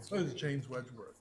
So is James Wedgeworth.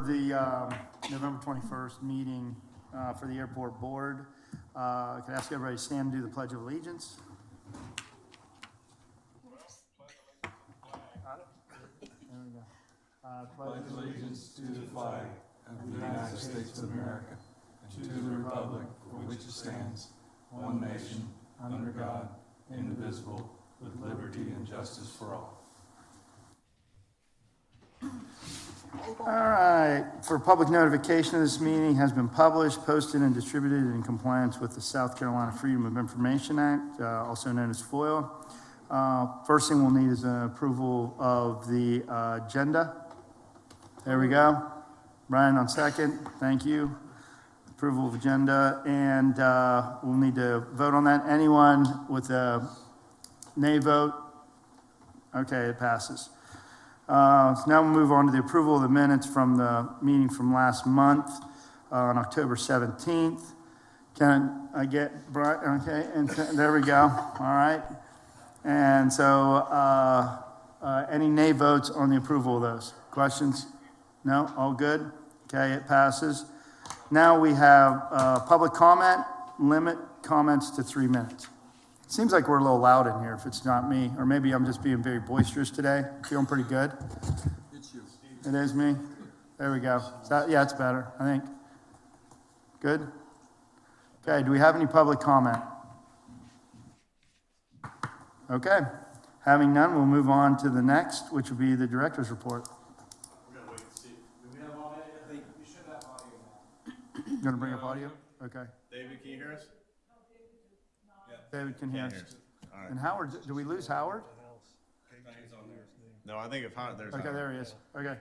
The November 21st meeting for the airport board. Can I ask everybody to stand and do the Pledge of Allegiance? There we go. Pledge allegiance to the flag of the United States of America and to the republic for which it stands, one nation, under God, indivisible, with liberty and justice for all. All right, for public notification of this meeting has been published, posted, and distributed in compliance with the South Carolina Freedom of Information Act, also known as FOIL. First thing we'll need is an approval of the agenda. There we go. Brian on second, thank you. Approval of agenda, and we'll need to vote on that. Anyone with a nay vote? Okay, it passes. So now we'll move on to the approval of the minutes from the meeting from last month on October 17th. Can I get Brian? Okay, and there we go. All right. And so any nay votes on the approval of those? Questions? No? All good? Okay, it passes. Now we have public comment. Limit comments to 3 minutes. Seems like we're a little loud in here if it's not me, or maybe I'm just being very boisterous today. Feeling pretty good. It's you. It is me. There we go. Yeah, it's better, I think. Good? Okay, do we have any public comment? Okay. Having none, we'll move on to the next, which will be the director's report. We're gonna wait and see. Do we have audio? I think you should have audio now. You gonna bring up audio? Okay. David, can you hear us? David can hear us. All right. And Howard, do we lose Howard? No, I think if there's. Okay, there he is. Okay.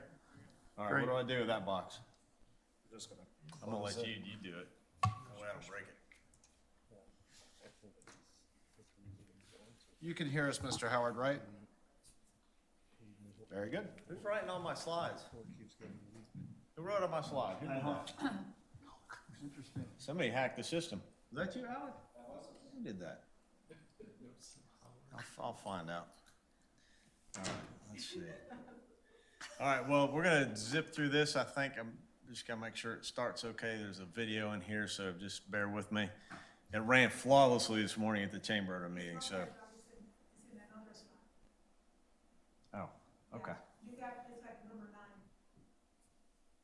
All great. right, what do I do with that box? I'm gonna let you do it. That way I don't break it. You can hear us, Mr. Howard, right? Very good. Who's writing on my slides? Who wrote on my slide? Who did that? Interesting. Somebody hacked the system. Was that you, Howard? Who did that? I'll find out. All right, let's see. All right, well, we're gonna zip through this. I think I'm just gonna make sure it starts okay. There's a video in here, so just bear with me. It ran flawlessly this morning at the chamber order meeting, so. Oh, okay. It's like number 9.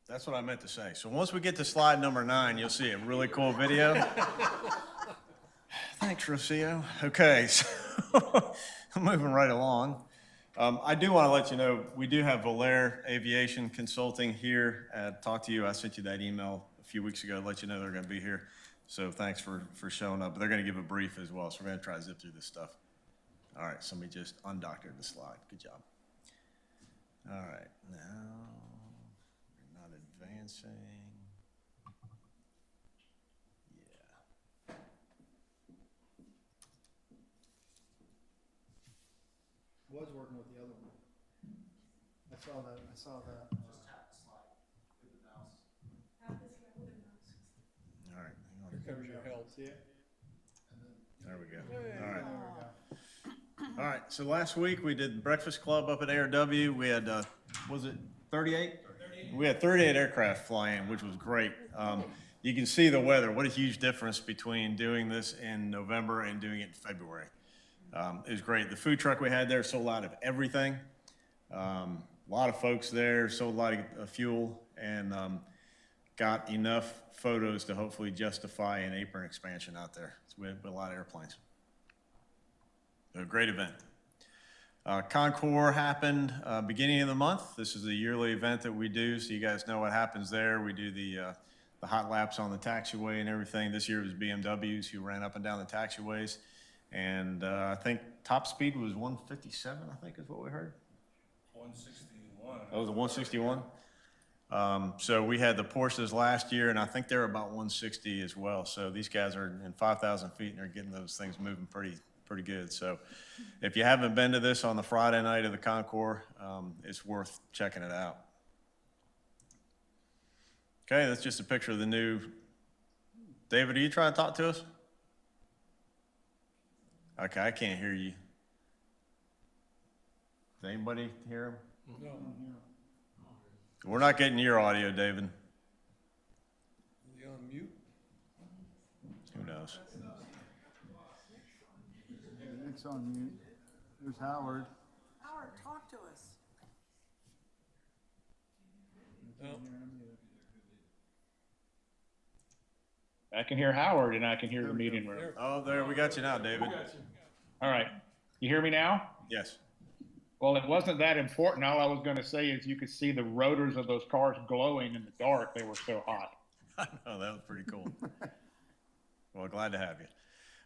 That's what I meant to say. So once we get to slide number 9, you'll see a really cool video. Thanks, Rocio. Okay, so moving right along. I do want to let you know, we do have Valair Aviation Consulting here. Talk to you. I sent you that email a few weeks ago to let you know they're going to be here. So thanks for showing up. But they're going to give a brief as well. So we're going to try to zip through this stuff. All right, somebody just undoctored the slide. Good job. All right, now we're not advancing. Yeah. Was working with the other one. I saw that. All right, hang on. Covers your health. See it? There we go. All right. There we go. All right, so last week we did Breakfast Club up at ARW. We had, was it 38? We had 38 aircraft fly in, which was great. You can see the weather. What a huge difference between doing this in November and doing it in February. It was great. The food truck we had there sold out of everything. A lot of folks there, sold a lot of fuel, and got enough photos to hopefully justify an apron expansion out there. So we had a lot of airplanes. A great event. Concours happened beginning of the month. This is a yearly event that we do, so you guys know what happens there. We do the hot laps on the taxiway and everything. This year it was BMWs who ran up and down the taxiways. And I think top speed was 157, I think is what we heard. 161. That was a 161? So we had the Porsches last year, and I think they're about 160 as well. So these guys are in 5,000 feet, and they're getting those things moving pretty good. So if you haven't been to this on the Friday night of the Concours, it's worth checking it out. Okay, that's just a picture of the new. David, are you trying to talk to us? Okay, I can't hear you. Does anybody hear him? No. We're not getting your audio, David. Is he on mute? Who knows? Nick's on mute. There's Howard. Howard, talk to us. No. I can hear Howard and I can hear the meeting room. Oh, there, we got you now, David. All right. You hear me now? Yes. Well, it wasn't that important. All I was going to say is you could see the rotors of those cars glowing in the dark. They were so hot. I know, that was pretty cool. Well, glad to have you.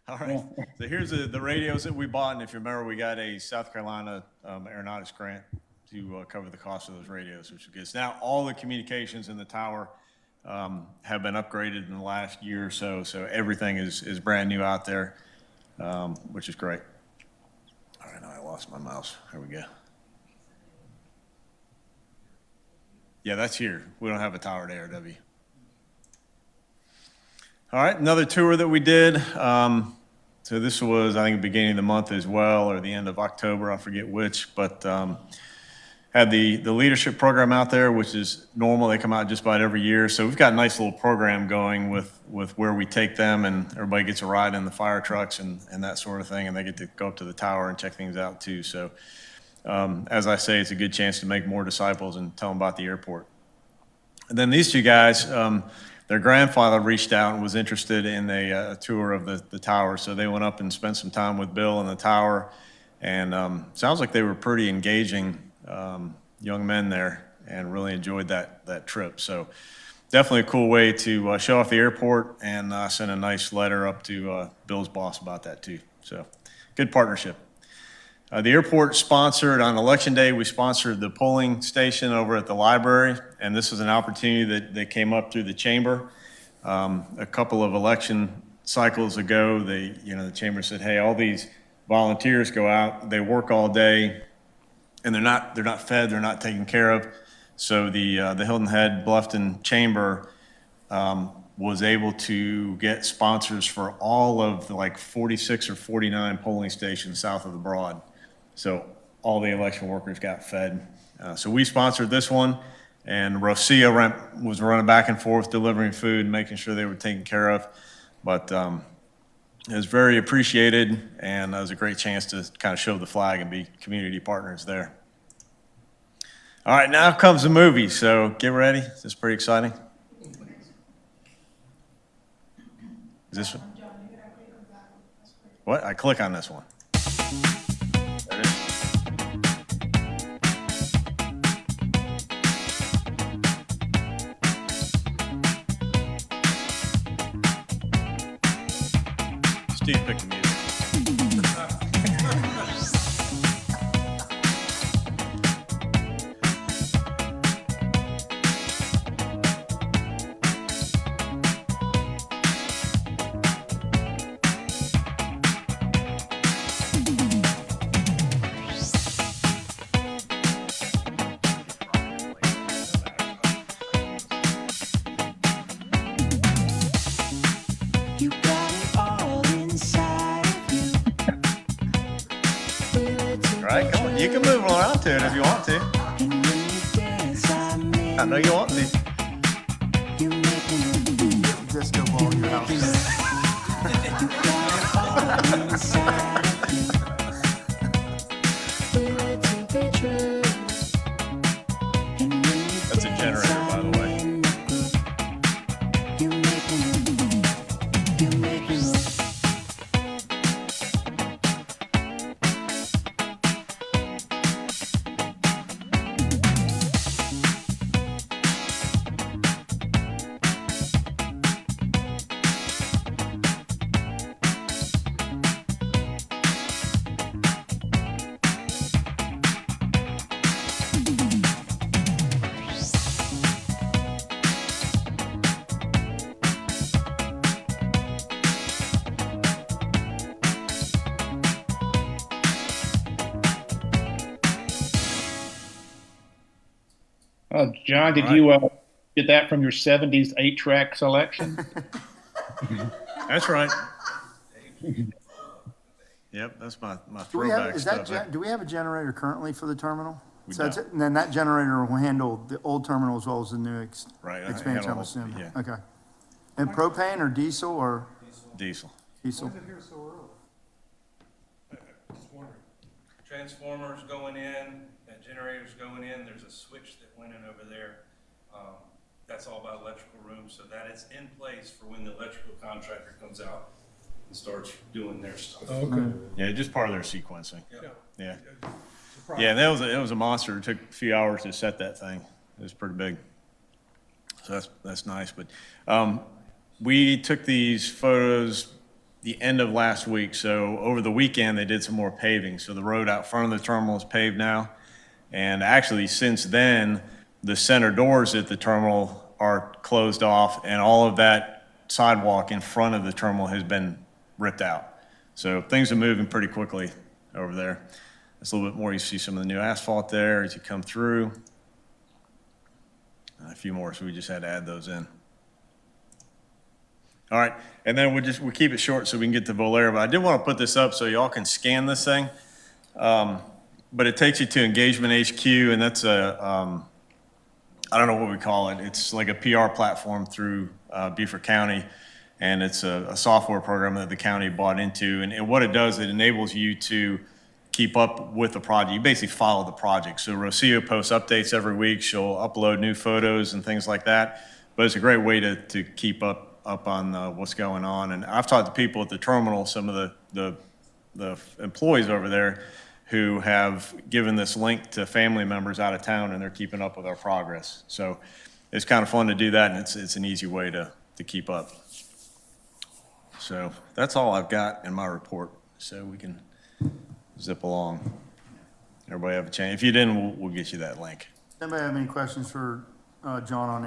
All right, so here's the radios that we bought, and if you remember, we got a South Carolina aeronautics grant to cover the cost of those radios, which is good. So now all the communications in the tower have been upgraded in the last year or so, so everything is brand new out there, which is great. All right, now I lost my mouse. There we go. Yeah, that's here. We don't have a tower at ARW. All right, another tour that we did. So this was, I think, the beginning of the month as well, or the end of October, I forget which, but had the leadership program out there, which is normal. They come out just about every year. So we've got a nice little program going with where we take them, and everybody gets a ride in the fire trucks and that sort of thing, and they get to go up to the tower and check things out too. So as I say, it's a good chance to make more disciples and tell them about the airport. And then these two guys, their grandfather reached out and was interested in a tour of the tower. So they went up and spent some time with Bill in the tower. And sounds like they were pretty engaging young men there and really enjoyed that trip. So definitely a cool way to show off the airport and send a nice letter up to Bill's boss about that too. So good partnership. The airport sponsored, on election day, we sponsored the polling station over at the library, and this is an opportunity that came up through the chamber. A couple of election cycles ago, the chamber said, hey, all these volunteers go out, they work all day, and they're not fed, they're not taken care of. So the Hilton Head Bluffton Chamber was able to get sponsors for all of the 46 or 49 polling stations south of the Broad. So all the election workers got fed. So we sponsored this one, and Rosia was running back and forth, delivering food, making sure they were taken care of. But it was very appreciated, and it was a great chance to kind of show the flag and be community partners there. All right, now comes the movie, so get ready. This is pretty exciting. Is this one? What? I click on this one. There it is. Steve picked the music. You got it all inside. You can move around to it if you want to. I know you want to. Disco ball in your house. That's a generator, by the way. John, did All right. you get that from your 70s 8-track selection? That's right. Yep, that's my Do we have, throwback is that, stuff. do we have a generator currently for the terminal? We So that's don't. it, and then that generator will handle the old terminal as well as the new Right, I expansion, I'm handle- assuming? yeah. Okay. And propane or diesel or Diesel. diesel? Why is it here so early? Just wondering. Transformers going in, and generators going in, there's a switch that went in over there. That's all about electrical rooms, so that is in place for when the electrical contractor comes out and starts doing their stuff. Okay. Yeah, just part of their sequencing. Yeah. Yeah. Surprised. Yeah, that was a monster. It took a few hours to set that thing. It was pretty big. So that's nice. But we took these photos the end of last week. So over the weekend, they did some more paving. So the road out front of the terminal is paved now. And actually, since then, the center doors at the terminal are closed off, and all of that sidewalk in front of the terminal has been ripped out. So things are moving pretty quickly over there. It's a little bit more, you see some of the new asphalt there as you come through. A few more, so we just had to add those in. All right, and then we'll keep it short so we can get to Volare, but I did want to put this up so y'all can scan this thing. But it takes you to Engagement HQ, and that's I don't know what we call it. It's like a PR platform through Beaufort County, and it's a software program that the county bought into. And what it does, it enables you to keep up with the project. You basically follow the project. So Rocio posts updates every week. She'll upload new photos and things like that. But it's a great way to keep up on what's going on. And I've talked to people at the terminal, some of the employees over there, who have given this link to family members out of town, and they're keeping up with our progress. So it's kind of fun to do that, and it's an easy way to keep up. So that's all I've got in my report, so we can zip along. Everybody have a chance. If you didn't, we'll get you that link. Anybody have any questions for John on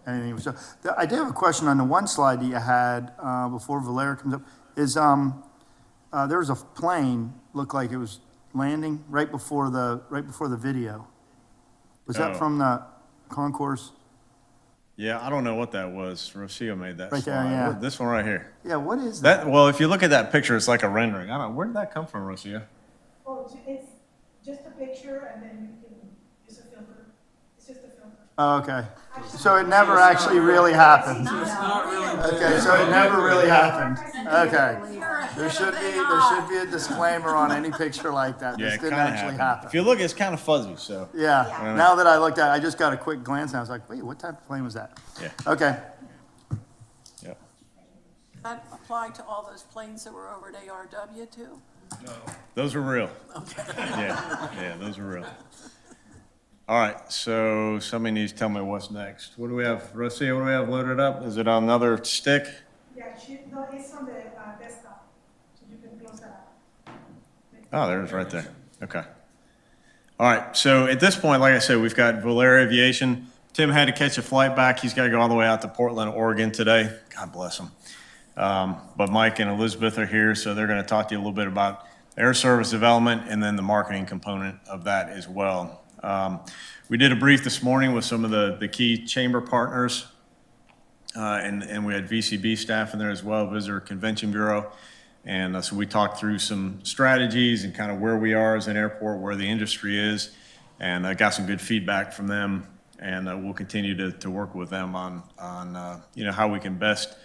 anything? So I did have a question on the one slide that you had before Valera comes up. Is there was a plane, looked like it was landing right before the video. Was that Oh. from the concourse? Yeah, I don't know what that was. Rocio made that Right there, slide. yeah. This one right here. Yeah, what is that? That, well, if you look at that picture, it's like a rendering. I don't know, where did that come from, Rocio? Oh, it's just a picture and then you can use a filter. It's just a filter. Oh, okay. So it never actually really happened. It's not really. Okay, so it never really happened. Okay. There should be a disclaimer on any picture like that. Yeah, This it didn't kind of actually happened. happen. If you look, it's kind of fuzzy, so. Yeah, now that I looked at it, I just got a quick glance and I was like, wait, what type of plane was that? Yeah. Okay. Yep. That applied to all those planes that were over at ARW too? Those are real. Yeah, those are real. All right, so somebody needs to tell me what's next. What do we have, Rocio, what do we have loaded up? Is it on another stick? Yeah, no, it's on the desktop, so you can close that up. Oh, there it is right there. Okay. All right, so at this point, like I said, we've got Volare Aviation. Tim had to catch a flight back. He's got to go all the way out to Portland, Oregon today. God bless him. But Mike and Elizabeth are here, so they're going to talk to you a little bit about air service development and then the marketing component of that as well. We did a brief this morning with some of the key chamber partners, and we had VCB staff in there as well, Visitor Convention Bureau. And so we talked through some strategies and kind of where we are as an airport, where the industry is, and I got some good feedback from them. And we'll continue to work with them on how we can best,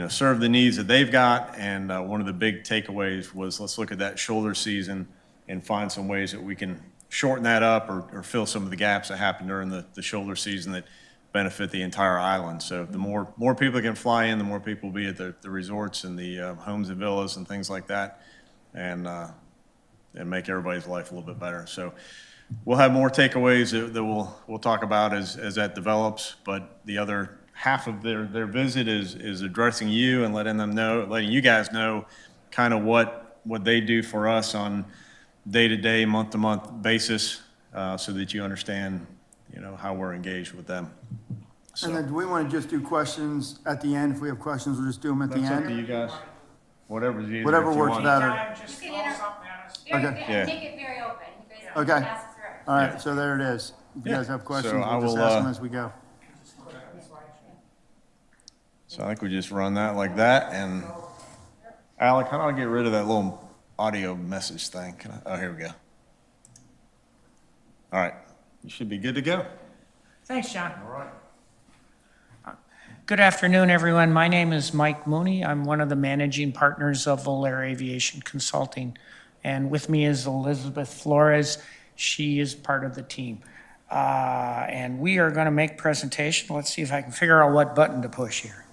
serve the needs that they've got. And one of the big takeaways was, let's look at that shoulder season and find some ways that we can shorten that up or fill some of the gaps that happen during the shoulder season that benefit the entire island. So the more people that can fly in, the more people will be at the resorts and the homes and villas and things like that, and make everybody's life a little bit better. So we'll have more takeaways that we'll talk about as that develops. But the other half of their visit is addressing you and letting you guys know kind of what they do for us on day-to-day, month-to-month basis, so that you understand, how we're engaged with them. So And then do we want to just do questions at the end? If we have questions, we'll just do them at the that's up to end? you guys. Whatever's easier. Whatever if you works want. better. Just throw something at us. Okay. Yeah. Make it very open. You guys Okay. can pass it through. All right, so there it is. If you Yeah. guys have questions, So I we'll just will, ask them as we go. So I think we just run that like that. And Alec, how do I get rid of that little audio message thing? Oh, here we go. All right, you should be good to go. Thanks, John. All right. Good afternoon, everyone. My name is Mike Mooney. I'm one of the managing partners of Volair Aviation Consulting. And with me is Elizabeth Flores. She is part of the team. And we are going to make presentation. Let's see if I can figure out what button to push here.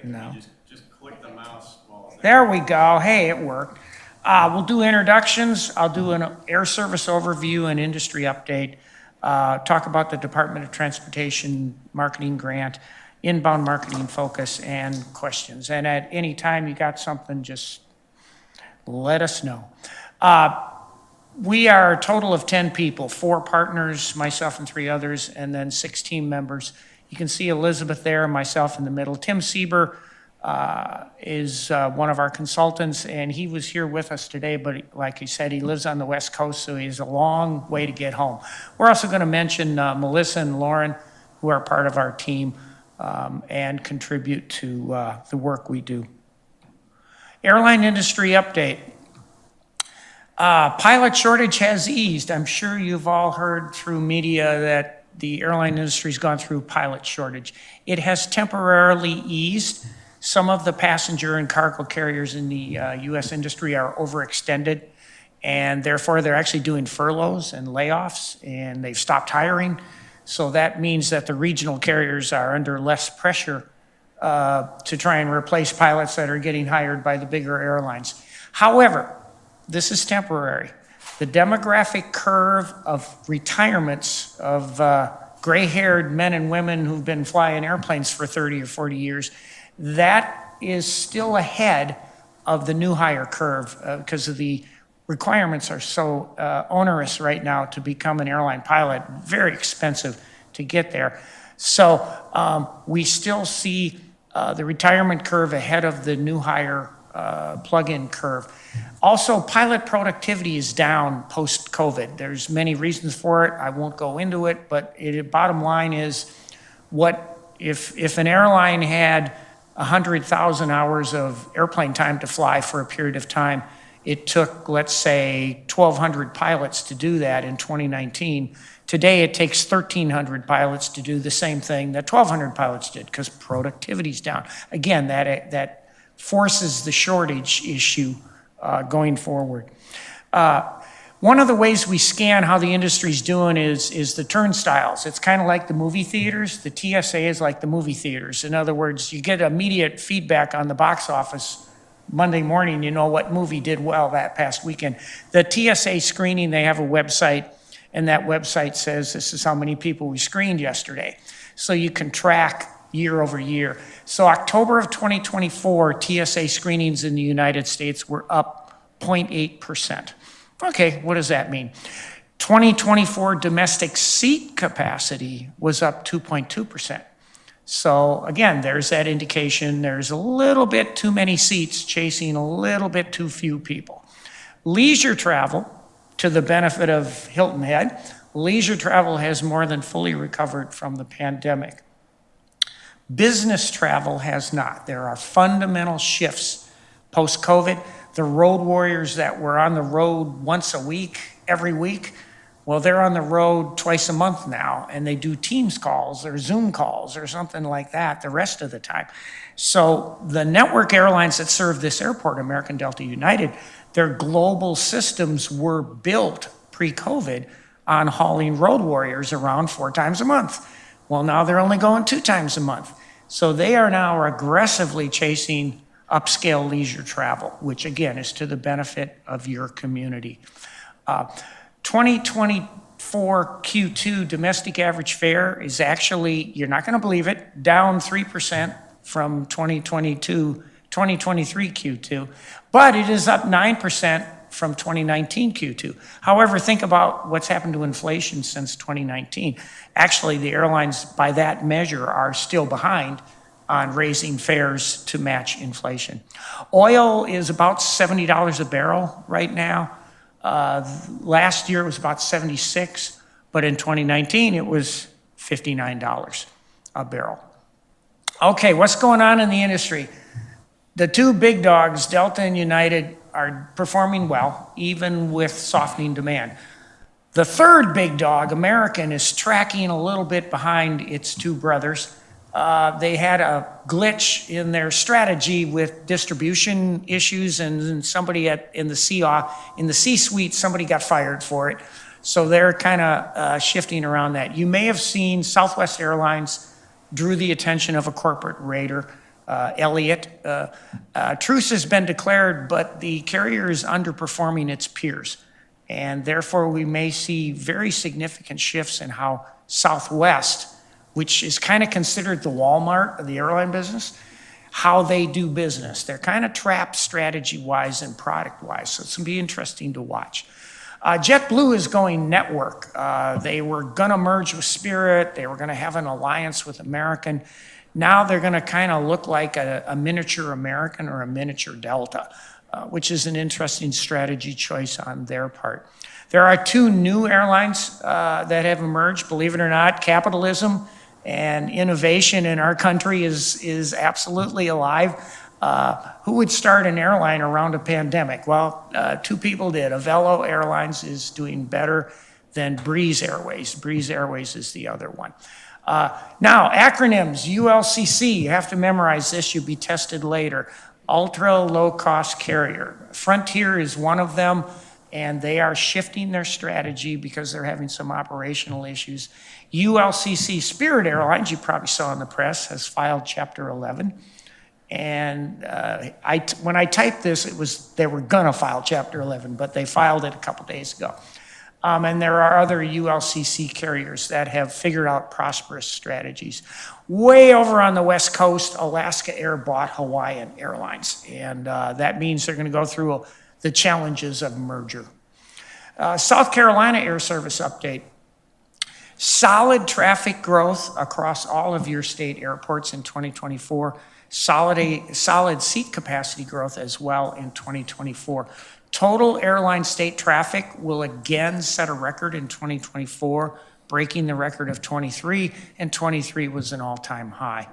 No. Just click the mouse while it's There we go. Hey, it worked. We'll do introductions. I'll do an air service overview and industry update. Talk about the Department of Transportation marketing grant, inbound marketing focus, and questions. And at any time you got something, just let us know. We are a total of 10 people, 4 partners, myself and 3 others, and then 6 team members. You can see Elizabeth there, myself in the middle. Tim Sieber is one of our consultants, and he was here with us today, but like he said, he lives on the West Coast, so he's a long way to get home. We're also going to mention Melissa and Lauren, who are part of our team and contribute to the work we do. Airline industry update. Pilot shortage has eased. I'm sure you've all heard through media that the airline industry's gone through pilot shortage. It has temporarily eased. Some of the passenger and cargo carriers in the U.S. industry are overextended, and therefore they're actually doing furloughs and layoffs, and they've stopped hiring. So that means that the regional carriers are under less pressure to try and replace pilots that are getting hired by the bigger airlines. However, this is temporary. The demographic curve of retirements of gray-haired men and women who've been flying airplanes for 30 or 40 years, that is still ahead of the new hire curve because of the requirements are so onerous right now to become an airline pilot, very expensive to get there. So we still see the retirement curve ahead of the new hire plug-in curve. Also, pilot productivity is down post-COVID. There's many reasons for it. I won't go into it, but bottom line is, if an airline had 100,000 hours of airplane time to fly for a period of time, it took, let's say, 1,200 pilots to do that in 2019. Today, it takes 1,300 pilots to do the same thing that 1,200 pilots did because productivity's down. Again, that forces the shortage issue going forward. One of the ways we scan how the industry's doing is the turnstiles. It's kind of like the movie theaters. The TSA is like the movie theaters. In other words, you get immediate feedback on the box office. Monday morning, you know what movie did well that past weekend. The TSA screening, they have a website, and that website says this is how many people we screened yesterday. So you can track year over year. So October of 2024, TSA screenings in the United States were up 0.8%. Okay, what does that mean? 2024 domestic seat capacity was up 2.2%. So again, there's that indication there's a little bit too many seats chasing a little bit too few people. Leisure travel, to the benefit of Hilton Head, leisure travel has more than fully recovered from the pandemic. Business travel has not. There are fundamental shifts post-COVID. The road warriors that were on the road once a week, every week, well, they're on the road twice a month now, and they do Teams calls or Zoom calls or something like that the rest of the time. So the network airlines that serve this airport, American, Delta, United, their global systems were built pre-COVID on hauling road warriors around 4 times a month. Well, now they're only going 2 times a month. So they are now aggressively chasing upscale leisure travel, which again is to the benefit of your community. 2024 Q2 domestic average fare is actually, you're not going to believe it, down 3% from 2023 Q2, but it is up 9% from 2019 Q2. However, think about what's happened to inflation since 2019. Actually, the airlines, by that measure, are still behind on raising fares to match inflation. Oil is about $70 a barrel right now. Last year it was about 76, but in 2019 it was $59 a barrel. Okay, what's going on in the industry? The 2 big dogs, Delta and United, are performing well, even with softening demand. The 3rd big dog, American, is tracking a little bit behind its 2 brothers. They had a glitch in their strategy with distribution issues, and somebody in the C-suite, somebody got fired for it. So they're kind of shifting around that. You may have seen Southwest Airlines drew the attention of a corporate raider, Elliott. Truce has been declared, but the carrier is underperforming its peers. And therefore, we may see very significant shifts in how Southwest, which is kind of considered the Walmart of the airline business, how they do business. They're kind of trapped strategy-wise and product-wise, so it's going to be interesting to watch. JetBlue is going network. They were going to merge with Spirit. They were going to have an alliance with American. Now they're going to kind of look like a miniature American or a miniature Delta, which is an interesting strategy choice on their part. There are 2 new airlines that have emerged, believe it or not. Capitalism and innovation in our country is absolutely alive. Who would start an airline around a pandemic? Well, 2 people did. Avelo Airlines is doing better than Breeze Airways. Breeze Airways is the other one. Now, acronyms, ULCC, you have to memorize this, you'll be tested later. Ultra low-cost carrier. Frontier is one of them, and they are shifting their strategy because they're having some operational issues. ULCC Spirit Airlines, you probably saw in the press, has filed Chapter 11. And when I typed this, they were gonna file Chapter 11, but they filed it a couple days ago. And there are other ULCC carriers that have figured out prosperous strategies. Way over on the West Coast, Alaska Air bought Hawaiian Airlines, and that means they're gonna go through the challenges of merger. South Carolina Air Service update. Solid traffic growth across all of your state airports in 2024. Solid seat capacity growth as well in 2024. Total airline state traffic will again set a record in 2024, breaking the record of 23, and 23 was an all-time high.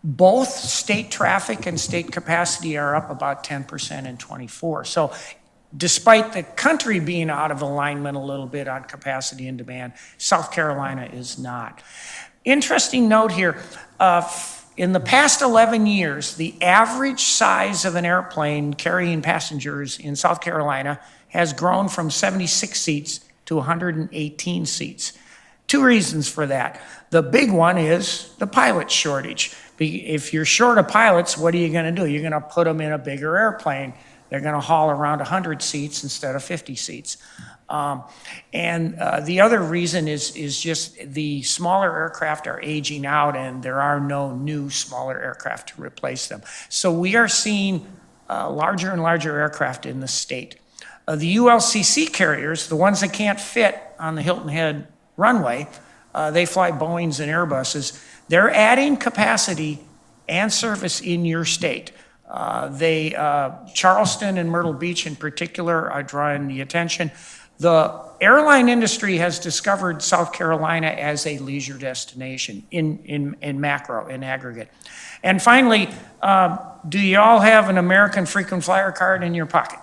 Both state traffic and state capacity are up about 10% in 24. So despite the country being out of alignment a little bit on capacity and demand, South Carolina is not. Interesting note here, in the past 11 years, the average size of an airplane carrying passengers in South Carolina has grown from 76 seats to 118 seats. 2 reasons for that. The big one is the pilot shortage. If you're short of pilots, what are you going to do? You're going to put them in a bigger airplane. They're going to haul around 100 seats instead of 50 seats. The other reason is just the smaller aircraft are aging out and there are no new smaller aircraft to replace them. So we are seeing larger and larger aircraft in the state. The ULCC carriers, the ones that can't fit on the Hilton Head runway, they fly Boeings and Airbuses. They're adding capacity and service in your state. Charleston and Myrtle Beach in particular are drawing the attention. The airline industry has discovered South Carolina as a leisure destination in macro, in aggregate. And finally, do you all have an American frequent flyer card in your pocket?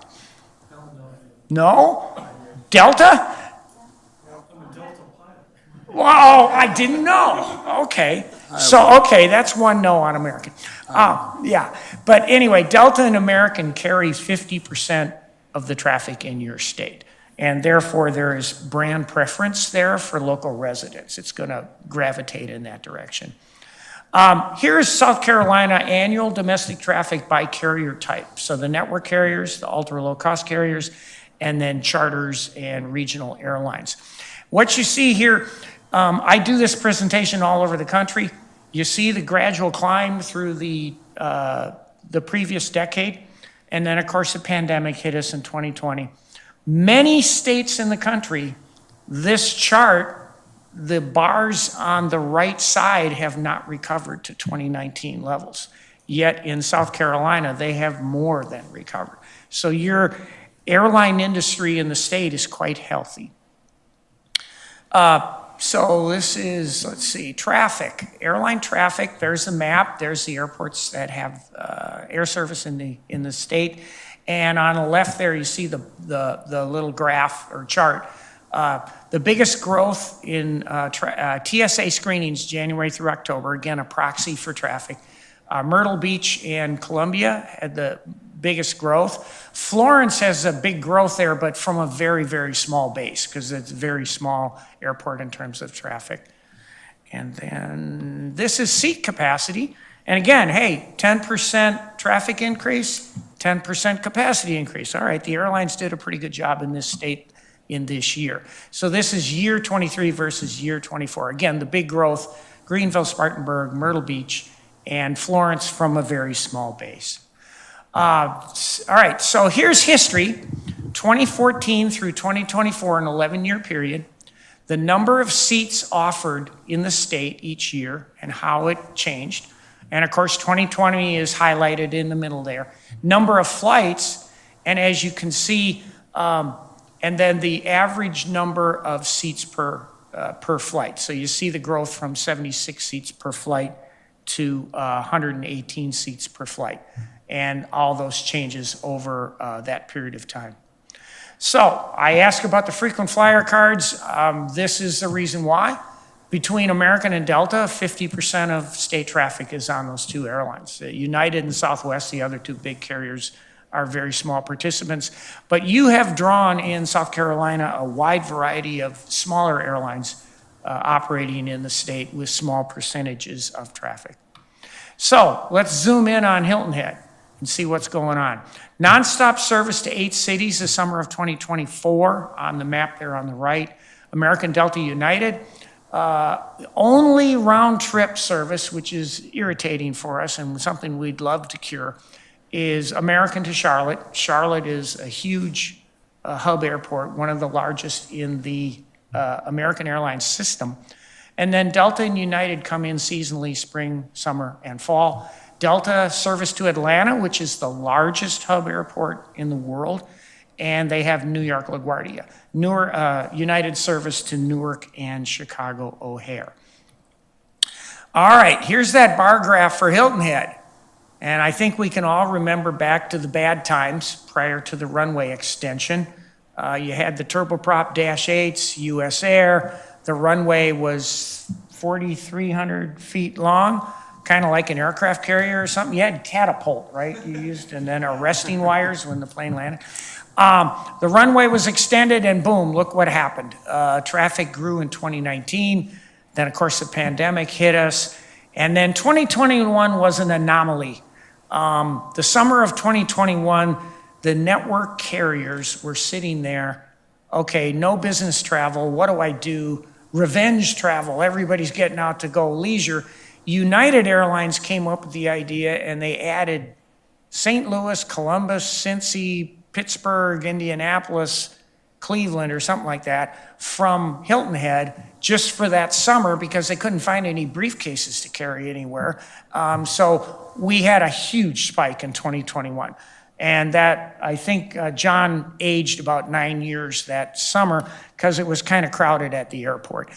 No? Delta? Wow, I didn't know. Okay. So, okay, that's one no on American. Yeah. But anyway, Delta and American carry 50% of the traffic in your state. And therefore, there is brand preference there for local residents. It's going to gravitate in that direction. Here's South Carolina annual domestic traffic by carrier type. So the network carriers, the ultra low cost carriers, and then charters and regional airlines. What you see here, I do this presentation all over the country. You see the gradual climb through the previous decade. And then, of course, the pandemic hit us in 2020. Many states in the country, this chart, the bars on the right side have not recovered to 2019 levels. Yet in South Carolina, they have more than recovered. So your airline industry in the state is quite healthy. So this is, let's see, traffic, airline traffic. There's the map. There's the airports that have air service in the state. And on the left there, you see the little graph or chart. The biggest growth in TSA screenings January through October, again, a proxy for traffic. Myrtle Beach and Columbia had the biggest growth. Florence has a big growth there, but from a very, very small base because it's a very small airport in terms of traffic. And then this is seat capacity. And again, hey, 10% traffic increase, 10% capacity increase. All right, the airlines did a pretty good job in this state in this year. So this is year 23 versus year 24. Again, the big growth, Greenville, Spartanburg, Myrtle Beach, and Florence from a very small base. All right, so here's history. 2014 through 2024, an 11-year period. The number of seats offered in the state each year and how it changed. And of course, 2020 is highlighted in the middle there. Number of flights, and as you can see, and then the average number of seats per flight. So you see the growth from 76 seats per flight to 118 seats per flight, and all those changes over that period of time. So I asked about the frequent flyer cards. This is the reason why. Between American and Delta, 50% of state traffic is on those two airlines. United and Southwest, the other two big carriers, are very small participants. But you have drawn in South Carolina a wide variety of smaller airlines operating in the state with small percentages of traffic. So let's zoom in on Hilton Head and see what's going on. Nonstop service to 8 cities the summer of 2024 on the map there on the right. American, Delta, United. Only round trip service, which is irritating for us and something we'd love to cure, is American to Charlotte. Charlotte is a huge hub airport, one of the largest in the American Airlines system. And then Delta and United come in seasonally, spring, summer, and fall. Delta service to Atlanta, which is the largest hub airport in the world, and they have New York LaGuardia. United service to Newark and Chicago O'Hare. All right, here's that bar graph for Hilton Head. And I think we can all remember back to the bad times prior to the runway extension. You had the turboprop Dash 8s, US Air. The runway was 4,300 feet long, kind of like an aircraft carrier or something. You had catapult, right? You used, and then arresting wires when the plane landed. The runway was extended and boom, look what happened. Traffic grew in 2019. Then of course the pandemic hit us. And then 2021 was an anomaly. The summer of 2021, the network carriers were sitting there. Okay, no business travel. What do I do? Revenge travel. Everybody's getting out to go leisure. United Airlines came up with the idea and they added St. Louis, Columbus, Cincy, Pittsburgh, Indianapolis, Cleveland, or something like that from Hilton Head just for that summer because they couldn't find any briefcases to carry anywhere. So we had a huge spike in 2021. And that, I think John aged about 9 years that summer because it was kind of crowded at the airport.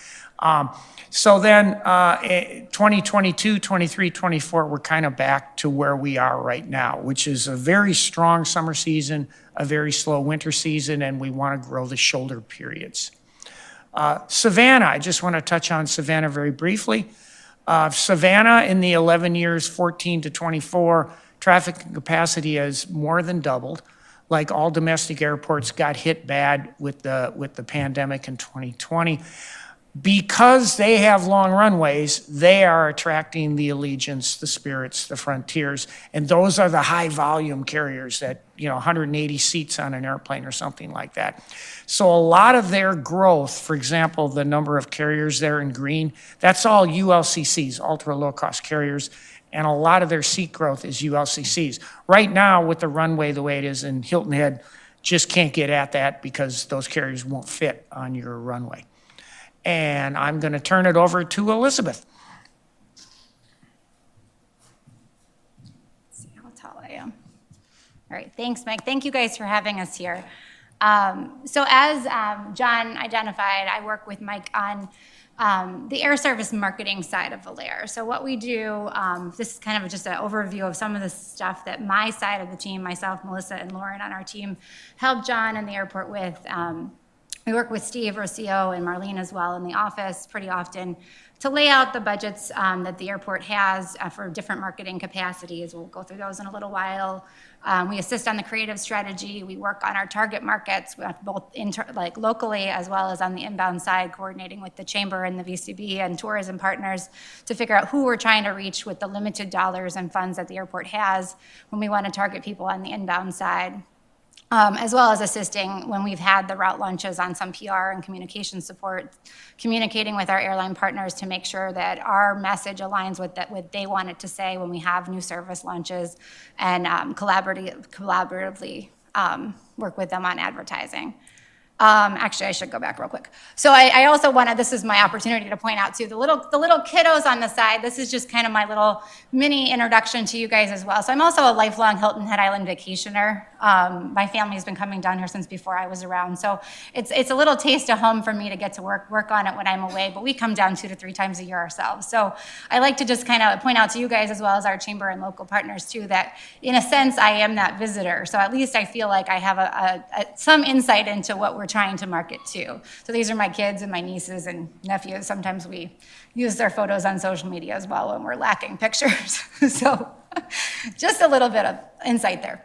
So then 2022, 23, 24, we're kind of back to where we are right now, which is a very strong summer season, a very slow winter season, and we want to grow the shoulder periods. Savannah, I just want to touch on Savannah very briefly. Savannah in the 11 years, 14 to 24, traffic capacity has more than doubled. Like all domestic airports got hit bad with the pandemic in 2020. Because they have long runways, they are attracting the Allegiants, the Spirits, the Frontiers, and those are the high volume carriers that, 180 seats on an airplane or something like that. So a lot of their growth, for example, the number of carriers there in green, that's all ULCCs, ultra low cost carriers, and a lot of their seat growth is ULCCs. Right now, with the runway the way it is in Hilton Head, just can't get at that because those carriers won't fit on your runway. And I'm going to turn it over to Elizabeth. Let's see how tall I am. All right, thanks, Mike. Thank you guys for having us here. So as John identified, I work with Mike on the air service marketing side of Valair. So what we do, this is kind of just an overview of some of the stuff that my side of the team, myself, Melissa, and Lauren on our team, help John and the airport with. We work with Steve, Rocio, and Marlene as well in the office pretty often to lay out the budgets that the airport has for different marketing capacities. We'll go through those in a little while. We assist on the creative strategy. We work on our target markets, both locally as well as on the inbound side, coordinating with the chamber and the VCB and tourism partners to figure out who we're trying to reach with the limited dollars and funds that the airport has when we want to target people on the inbound side. As well as assisting when we've had the route launches on some PR and communication support, communicating with our airline partners to make sure that our message aligns with what they want it to say when we have new service launches, and collaboratively work with them on advertising. Actually, I should go back real quick. So I also wanted, this is my opportunity to point out too, the little kiddos on the side. This is just kind of my little mini introduction to you guys as well. So I'm also a lifelong Hilton Head Island vacationer. My family's been coming down here since before I was around. So it's a little taste of home for me to get to work on it when I'm away, but we come down 2 to 3 times a year ourselves. So I like to just kind of point out to you guys as well as our chamber and local partners too, that in a sense, I am that visitor. So at least I feel like I have some insight into what we're trying to market to. So these are my kids and my nieces and nephews. Sometimes we use their photos on social media as well when we're lacking pictures. So just a little bit of insight there.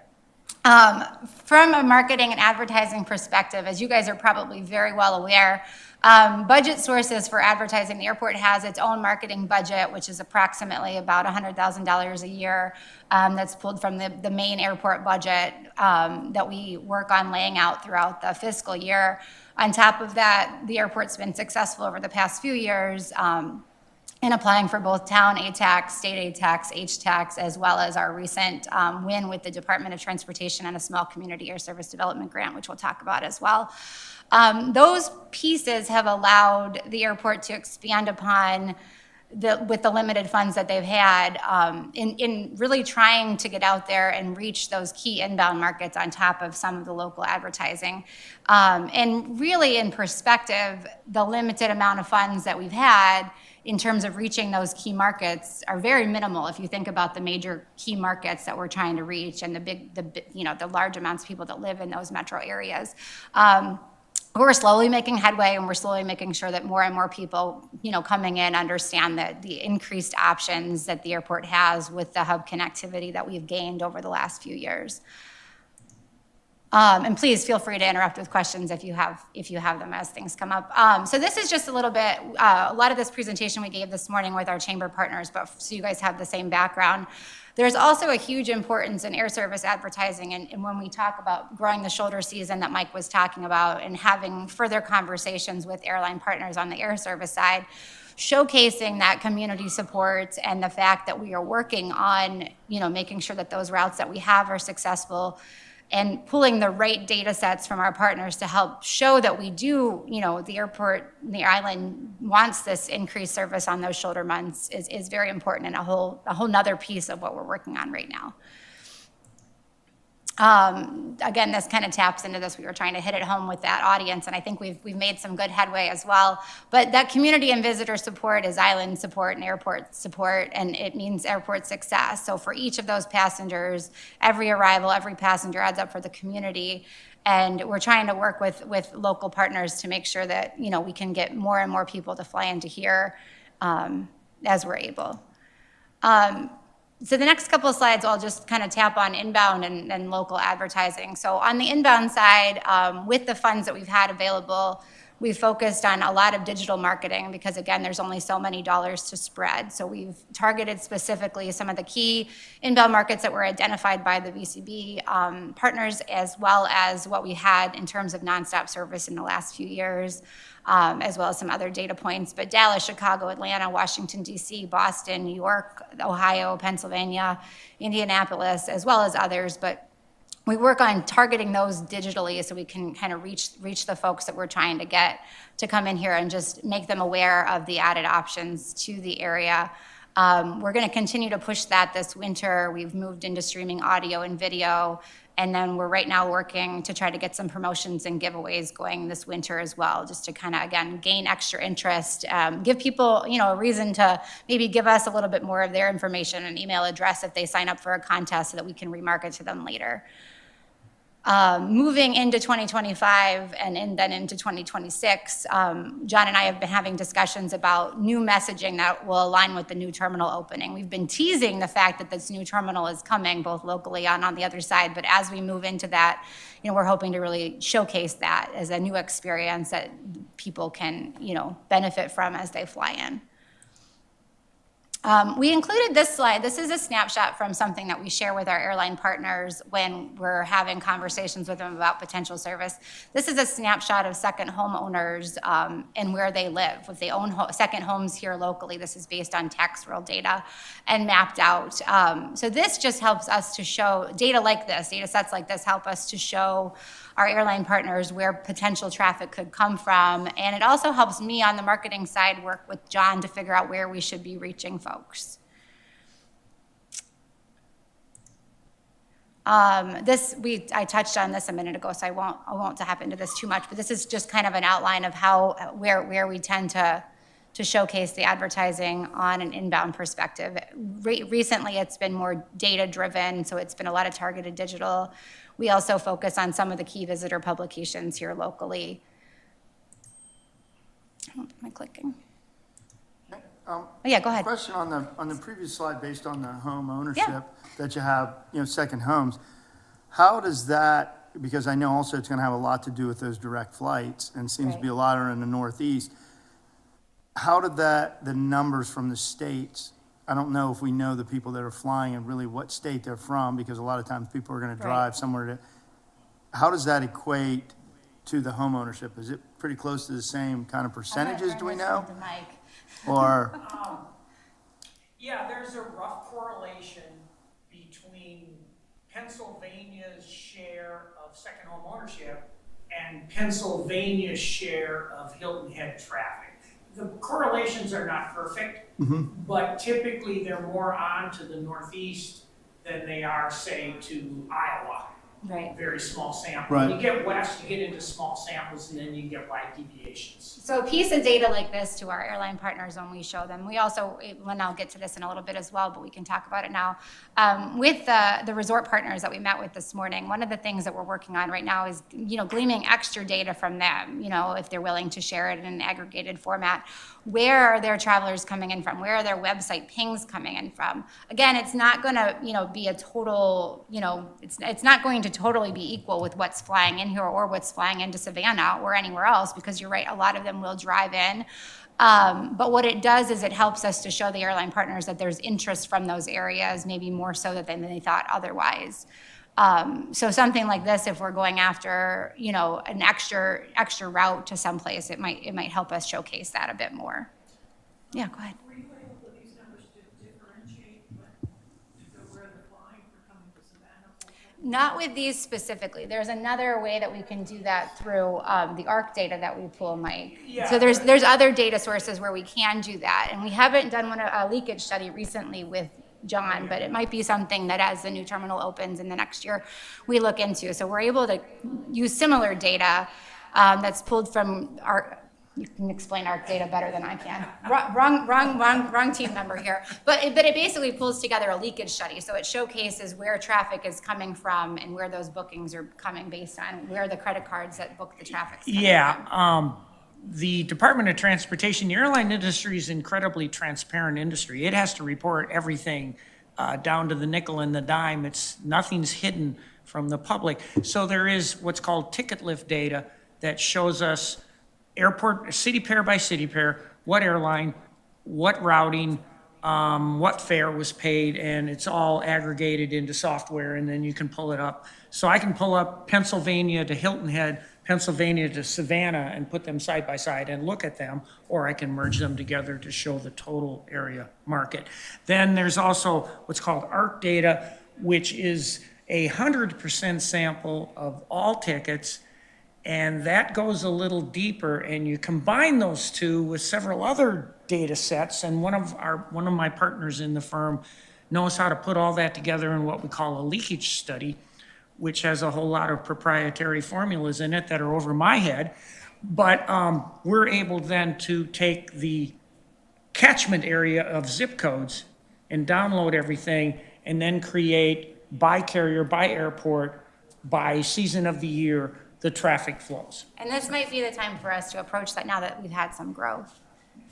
From a marketing and advertising perspective, as you guys are probably very well aware, budget sources for advertising, the airport has its own marketing budget, which is approximately about $100,000 a year. That's pulled from the main airport budget that we work on laying out throughout the fiscal year. On top of that, the airport's been successful over the past few years in applying for both town aid tax, state aid tax, H-tax, as well as our recent win with the Department of Transportation and a small community air service development grant, which we'll talk about as well. Those pieces have allowed the airport to expand upon with the limited funds that they've had in really trying to get out there and reach those key inbound markets on top of some of the local advertising. And really in perspective, the limited amount of funds that we've had in terms of reaching those key markets are very minimal if you think about the major key markets that we're trying to reach and the large amounts of people that live in those metro areas. We're slowly making headway, and we're slowly making sure that more and more people, coming in understand that the increased options that the airport has with the hub connectivity that we've gained over the last few years. And please feel free to interrupt with questions if you have them as things come up. So this is just a little bit, a lot of this presentation we gave this morning with our chamber partners, but so you guys have the same background. There's also a huge importance in air service advertising, and when we talk about growing the shoulder season that Mike was talking about and having further conversations with airline partners on the air service side, showcasing that community support and the fact that we are working on, making sure that those routes that we have are successful and pulling the right data sets from our partners to help show that we do, the airport, the island wants this increased service on those shoulder months is very important, and a whole nother piece of what we're working on right now. Again, this kind of taps into this. We were trying to hit it home with that audience, and I think we've made some good headway as well. But that community and visitor support is island support and airport support, and it means airport success. So for each of those passengers, every arrival, every passenger adds up for the community. And we're trying to work with local partners to make sure that, we can get more and more people to fly into here as we're able. So the next couple of slides, I'll just kind of tap on inbound and local advertising. So on the inbound side, with the funds that we've had available, we've focused on a lot of digital marketing because, again, there's only so many dollars to spread. So we've targeted specifically some of the key inbound markets that were identified by the VCB partners, as well as what we had in terms of nonstop service in the last few years. As well as some other data points, but Dallas, Chicago, Atlanta, Washington, D.C., Boston, New York, Ohio, Pennsylvania, Indianapolis, as well as others. But we work on targeting those digitally so we can kind of reach the folks that we're trying to get to come in here and just make them aware of the added options to the area. We're going to continue to push that this winter. We've moved into streaming audio and video. And then we're right now working to try to get some promotions and giveaways going this winter as well, just to kind of, again, gain extra interest, give people, a reason to maybe give us a little bit more of their information and email address if they sign up for a contest so that we can remarket to them later. Moving into 2025 and then into 2026, John and I have been having discussions about new messaging that will align with the new terminal opening. We've been teasing the fact that this new terminal is coming, both locally and on the other side, but as we move into that, we're hoping to really showcase that as a new experience that people can, benefit from as they fly in. We included this slide. This is a snapshot from something that we share with our airline partners when we're having conversations with them about potential service. This is a snapshot of second homeowners and where they live. If they own second homes here locally, this is based on tax roll data and mapped out. So this just helps us to show data like this, data sets like this help us to show our airline partners where potential traffic could come from. And it also helps me on the marketing side work with John to figure out where we should be reaching folks. I touched on this a minute ago, so I won't tap into this too much, but this is just kind of an outline of where we tend to showcase the advertising on an inbound perspective. Recently, it's been more data-driven, so it's been a lot of targeted digital. We also focus on some of the key visitor publications here locally. Oh, am I clicking? Yeah, go ahead. Question on the previous slide based on the home ownership that you have, second homes. How does that, because I know also it's going to have a lot to do with those direct flights and seems to be a lot are in the Northeast. How did the numbers from the states, I don't know if we know the people that are flying and really what state they're from, because a lot of times people are going to drive somewhere how does that equate to the home ownership? Is it pretty close to the same kind of percentages, do we know? Or? Yeah, there's a rough correlation between Pennsylvania's share of second home ownership and Pennsylvania's share of Hilton Head traffic. The correlations are not perfect, but typically they're more on to the Northeast than they are, say, to Iowa. Right. Very small sample. Right. You get west, you get into small samples, and then you get wide deviations. So a piece of data like this to our airline partners when we show them, we also, and I'll get to this in a little bit as well, but we can talk about it now. With the resort partners that we met with this morning, one of the things that we're working on right now is, gleaming extra data from them, if they're willing to share it in an aggregated format. Where are their travelers coming in from? Where are their website pings coming in from? Again, it's not going to, be a total, it's not going to totally be equal with what's flying in here or what's flying into Savannah or anywhere else, because you're right, a lot of them will drive in. But what it does is it helps us to show the airline partners that there's interest from those areas, maybe more so than they thought otherwise. So something like this, if we're going after, an extra route to someplace, it might help us showcase that a bit more. Yeah, go ahead. Were you able with these numbers to differentiate where they're flying for coming to Savannah? Not with these specifically. There's another way that we can do that through the ARC data that we pull, Mike. So there's other data sources where we can do that. And we haven't done a leakage study recently with John, but it might be something that as the new terminal opens in the next year, we look into. So we're able to use similar data that's pulled from our, you can explain ARC data better than I can. Wrong team member here. But it basically pulls together a leakage study. So it showcases where traffic is coming from and where those bookings are coming based on where the credit cards that book the traffic. Yeah, the Department of Transportation, the airline industry is an incredibly transparent industry. It has to report everything down to the nickel and the dime. Nothing's hidden from the public. So there is what's called ticket lift data that shows us airport, city pair by city pair, what airline, what routing, what fare was paid, and it's all aggregated into software, and then you can pull it up. So I can pull up Pennsylvania to Hilton Head, Pennsylvania to Savannah, and put them side by side and look at them, or I can merge them together to show the total area market. Then there's also what's called ARC data, which is 100% sample of all tickets, and that goes a little deeper, and you combine those two with several other data sets, and one of my partners in the firm knows how to put all that together in what we call a leakage study, which has a whole lot of proprietary formulas in it that are over my head. But we're able then to take the catchment area of zip codes and download everything, and then create by carrier, by airport, by season of the year, the traffic flows. And this might be the time for us to approach that now that we've had some growth.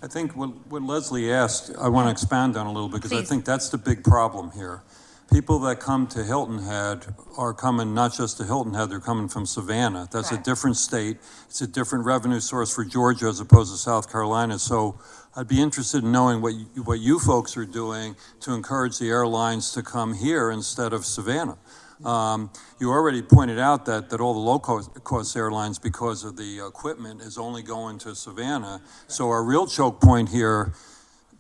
I think what Leslie asked, I want to expand on a little bit, because I Please. think that's the big problem here. People that come to Hilton Head are coming not just to Hilton Head, they're coming from Savannah. That's Correct. a different state. It's a different revenue source for Georgia as opposed to South Carolina. So I'd be interested in knowing what you folks are doing to encourage the airlines to come here instead of Savannah. You already pointed out that all the low-cost airlines, because of the equipment, is only going to Savannah. So our real choke point here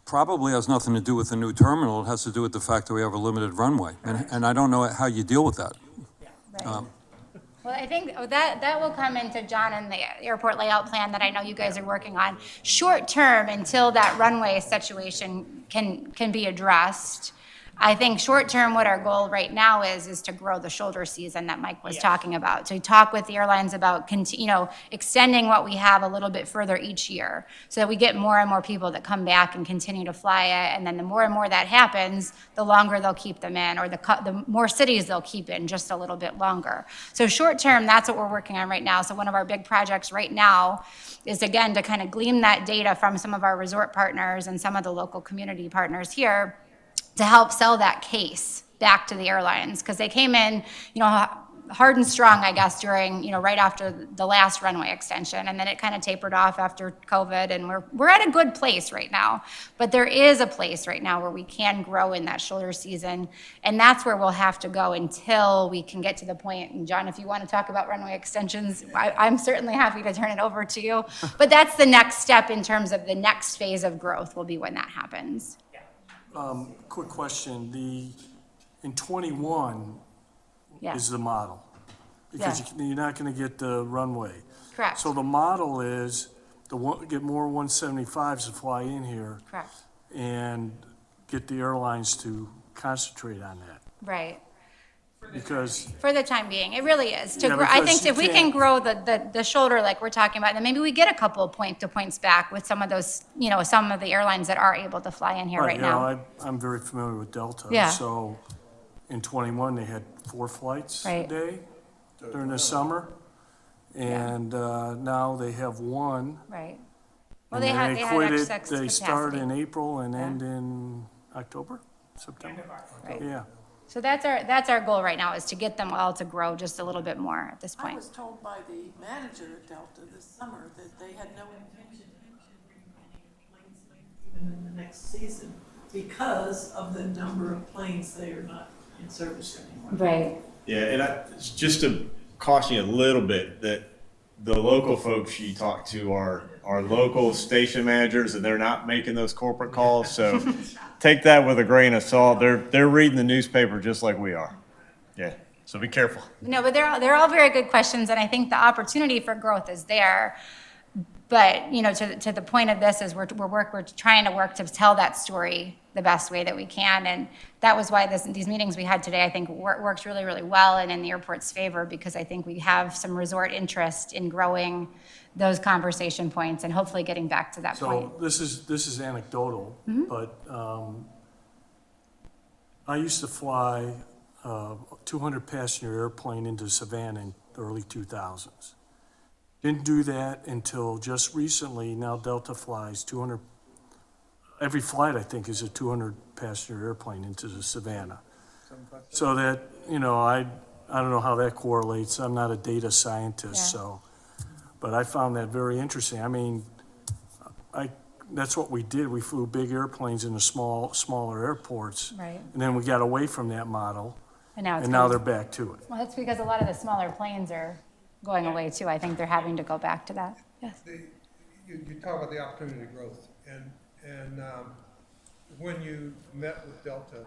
probably has nothing to do with the new terminal. It has to do with the fact that we have a limited runway. And I don't know how you deal with that. Right. Well, I think that will come into John and the airport layout plan that I know you guys are working on. Short term, until that runway situation can be addressed, I think short term, what our goal right now is to grow the shoulder season that Mike was talking about. To talk with the airlines about extending what we have a little bit further each year, so that we get more and more people that come back and continue to fly it. And then the more and more that happens, the longer they'll keep them in, or the more cities they'll keep in just a little bit longer. So short term, that's what we're working on right now. So one of our big projects right now is, again, to kind of glean that data from some of our resort partners and some of the local community partners here, to help sell that case back to the airlines, because they came in, hard and strong, I guess, during, right after the last runway extension, and then it kind of tapered off after COVID, and we're at a good place right now. But there is a place right now where we can grow in that shoulder season, and that's where we'll have to go until we can get to the point. And John, if you want to talk about runway extensions, I'm certainly happy to turn it over to you. But that's the next step in terms of the next phase of growth will be when that happens. Quick question, in 21 Yeah. is the model? Because you're not gonna get the runway. Correct. So the model is get more 175s to fly in here Correct. and get the airlines to concentrate on that. Right. Because, For the time being, it really is. Yeah, I because think you if we can can't- grow the shoulder like we're talking about, then maybe we get a couple of points back with some of those, some of the airlines that are able to fly in here right now. I'm very familiar with Delta. Yeah. So in 21, they had 4 flights a Right. day during the summer. And now they have 1. Right. Well, And they then had quit it. excess They start capacity. in April and end in October, September? Right. Yeah. So that's our goal right now, is to get them all to grow just a little bit more at this I point. was told by the manager at Delta this summer that they had no intention of bringing any planes even in the next season because of the number of planes they are not in service anymore. Right. Yeah, and just to caution you a little bit, that the local folks you talk to are local station managers, and they're not making those corporate calls. So take that with a grain of salt. They're reading the newspaper just like we are. Yeah. So be careful. No, but they're all very good questions, and I think the opportunity for growth is there. But, you know, to the point of this is we're trying to work to tell that story the best way that we can. And that was why these meetings we had today, I think, worked really, really well and in the airport's favor, because I think we have some resort interest in growing those conversation points and hopefully getting back to that point. So this is anecdotal, but I used to fly a 200 passenger airplane into Savannah in the early 2000s. Didn't do that until just recently. Now Delta flies 200, every flight I think is a 200 passenger airplane into the Savannah. So that, you know, I don't know how that correlates. I'm not a data scientist, so, but I found that very interesting. I mean, that's what we did. We flew big airplanes into smaller airports. Right. And then we got away from that model, And now and now they're back to it. Well, that's because a lot of the smaller planes are going away too. I think they're having to go back to that. Yes. You talk about the opportunity to growth, and when you met with Delta,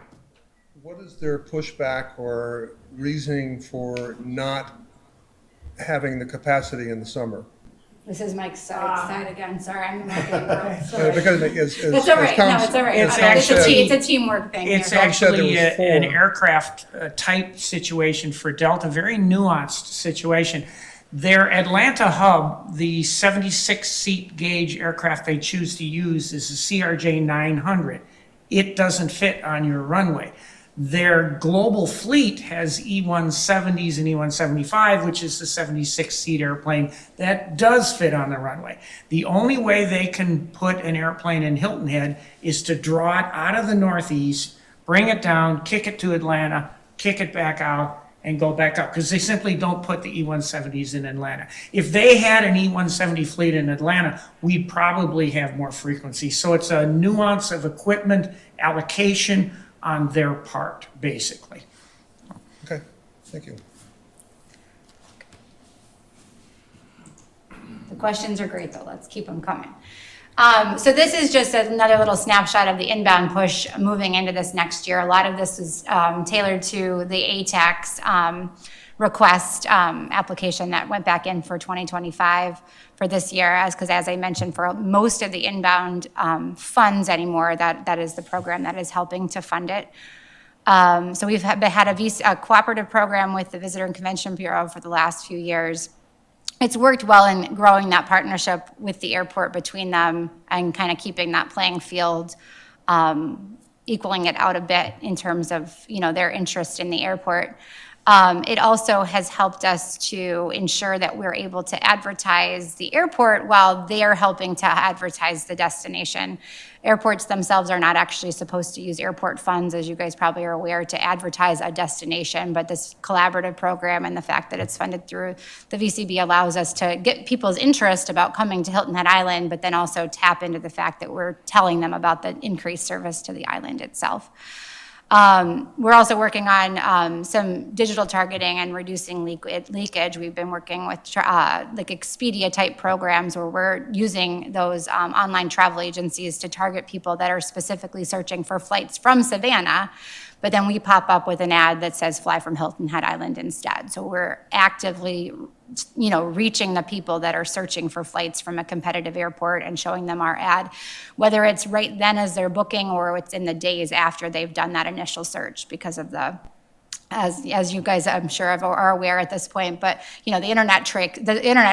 what is their pushback or reasoning for not having the capacity in the summer? This is Mike's side again. Sorry, I'm not sorry. Because It's all right. No, it's all right. It's a teamwork thing. It's here. actually there was four. an aircraft type situation for Delta, very nuanced situation. Their Atlanta hub, the 76-seat gauge aircraft they choose to use is the CRJ 900. It doesn't fit on your runway. Their global fleet has E-170s and E-175, which is the 76-seat airplane that does fit on the runway. The only way they can put an airplane in Hilton Head is to draw it out of the Northeast, bring it down, kick it to Atlanta, kick it back out, and go back up, because they simply don't put the E-170s in Atlanta. If they had an E-170 fleet in Atlanta, we'd probably have more frequency. So it's a nuance of equipment allocation on their part, basically. Okay, thank you. The questions are great, though. Let's keep them coming. So this is just another little snapshot of the inbound push moving into this next year. A lot of this is tailored to the ATAX request application that went back in for 2025 for this year, because as I mentioned, for most of the inbound funds anymore, that is the program that is helping to fund it. So we've had a cooperative program with the Visitor and Convention Bureau for the last few years. It's worked well in growing that partnership with the airport between them and kind of keeping that playing field, equaling it out a bit in terms of, you know, their interest in the airport. It also has helped us to ensure that we're able to advertise the airport while they're helping to advertise the destination. Airports themselves are not actually supposed to use airport funds, as you guys probably are aware, to advertise a destination, but this collaborative program and the fact that it's funded through the VCB allows us to get people's interest about coming to Hilton Head Island, but then also tap into the fact that we're telling them about the increased service to the island itself. We're also working on some digital targeting and reducing leakage. We've been working with like Expedia type programs where we're using those online travel agencies to target people that are specifically searching for flights from Savannah, but then we pop up with an ad that says fly from Hilton Head Island instead. So we're actively, you know, reaching the people that are searching for flights from a competitive airport and showing them our ad, whether it's right then as they're booking or it's in the days after they've done that initial search, because of the, as you guys I'm sure are aware at this point, but you know, the internet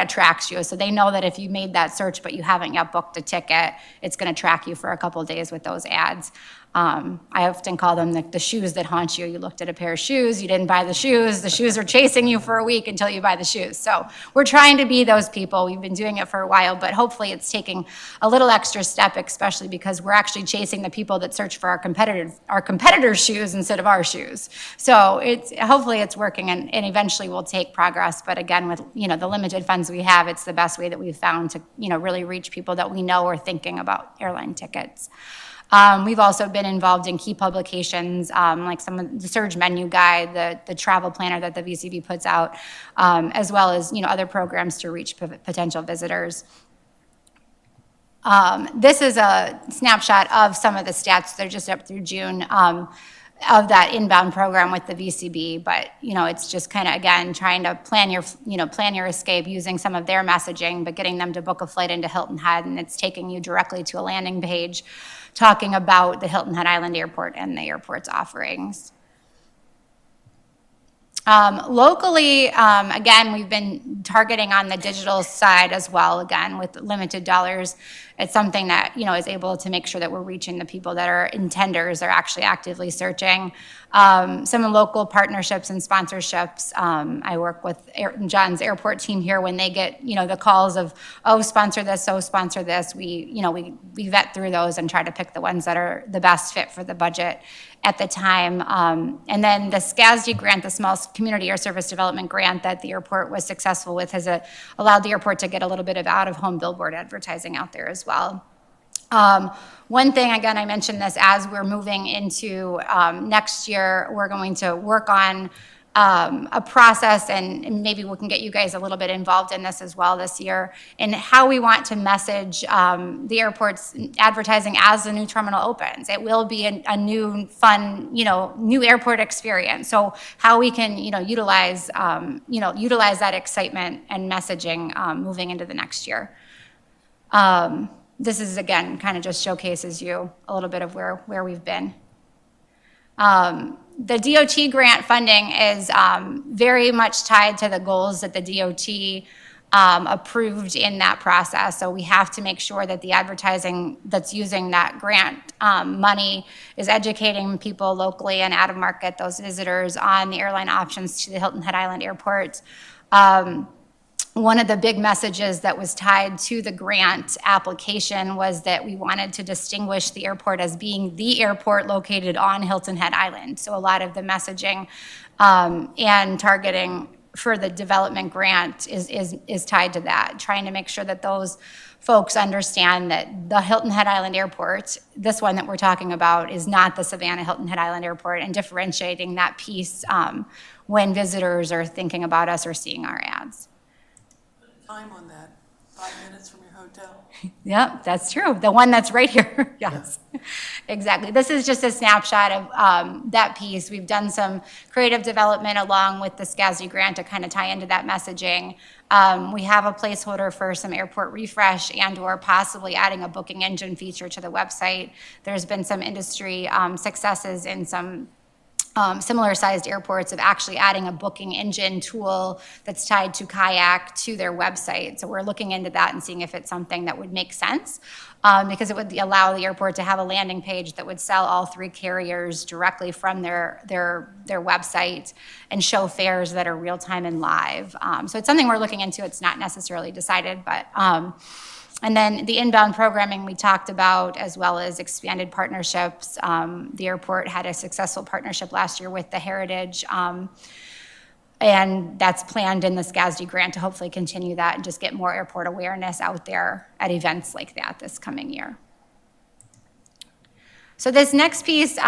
tracks you, so they know that if you made that search but you haven't yet booked a ticket, it's going to track you for a couple of days with those ads. I often call them the shoes that haunt you. You looked at a pair of shoes, you didn't buy the shoes are chasing you for a week until you buy the shoes. So we're trying to be those people. We've been doing it for a while, but hopefully it's taking a little extra step, especially because we're actually chasing the people that search for our competitors' shoes instead of our shoes. So hopefully it's working, and eventually we'll take progress. But again, with, you know, the limited funds we have, it's the best way that we've found to, you know, really reach people that we know are thinking about airline tickets. We've also been involved in key publications, like some of the Surge Menu Guide, the travel planner that the VCB puts out, as well as, you know, other programs to reach potential visitors. This is a snapshot of some of the stats. They're just up through June. of that inbound program with the VCB, but, it's just kind of, again, trying to plan your escape using some of their messaging, but getting them to book a flight into Hilton Head, and it's taking you directly to a landing page talking about the Hilton Head Island Airport and the airport's offerings. Locally, again, we've been targeting on the digital side as well, again, with limited dollars. It's something that, is able to make sure that we're reaching the people that are intenders, are actually actively searching. Some local partnerships and sponsorships. I work with John's airport team here when they get, the calls of, oh, sponsor this, oh, sponsor this. We vet through those and try to pick the ones that are the best fit for the budget at the time. And then the SCASD grant, the Small Community Air Service Development Grant that the airport was successful with, has allowed the airport to get a little bit of out-of-home billboard advertising out there as well. One thing, again, I mentioned this, as we're moving into next year, we're going to work on a process, and maybe we can get you guys a little bit involved in this as well this year, and how we want to message the airport's advertising as the new terminal opens. It will be a new, fun, new airport experience. So how we can, utilize that excitement and messaging moving into the next year. This is, again, kind of just showcases you a little bit of where we've been. The DOT grant funding is very much tied to the goals that the DOT approved in that process. So we have to make sure that the advertising that's using that grant money is educating people locally and out of market, those visitors, on the airline options to the Hilton Head Island Airport. One of the big messages that was tied to the grant application was that we wanted to distinguish the airport as being the airport located on Hilton Head Island. So a lot of the messaging and targeting for the development grant is tied to that, trying to make sure that those folks understand that the Hilton Head Island Airport, this one that we're talking about, is not the Savannah Hilton Head Island Airport, and differentiating that piece when visitors are thinking about us or seeing our ads. Time on that, 5 minutes from your hotel. Yep, that's true. The one that's right here. Yes, exactly. This is just a snapshot of that piece. We've done some creative development along with the SCASD grant to kind of tie into that messaging. We have a placeholder for some airport refresh and/or possibly adding a booking engine feature to the website. There's been some industry successes in some similar sized airports of actually adding a booking engine tool that's tied to Kayak to their website. So we're looking into that and seeing if it's something that would make sense, because it would allow the airport to have a landing page that would sell all three carriers directly from their website and show fares that are real time and live. So it's something we're looking into. It's not necessarily decided, but and then the inbound programming we talked about, as well as expanded partnerships. The airport had a successful partnership last year with the Heritage, and that's planned in the SCASD grant to hopefully continue that and just get more airport awareness out there at events like that this coming year. So this next piece,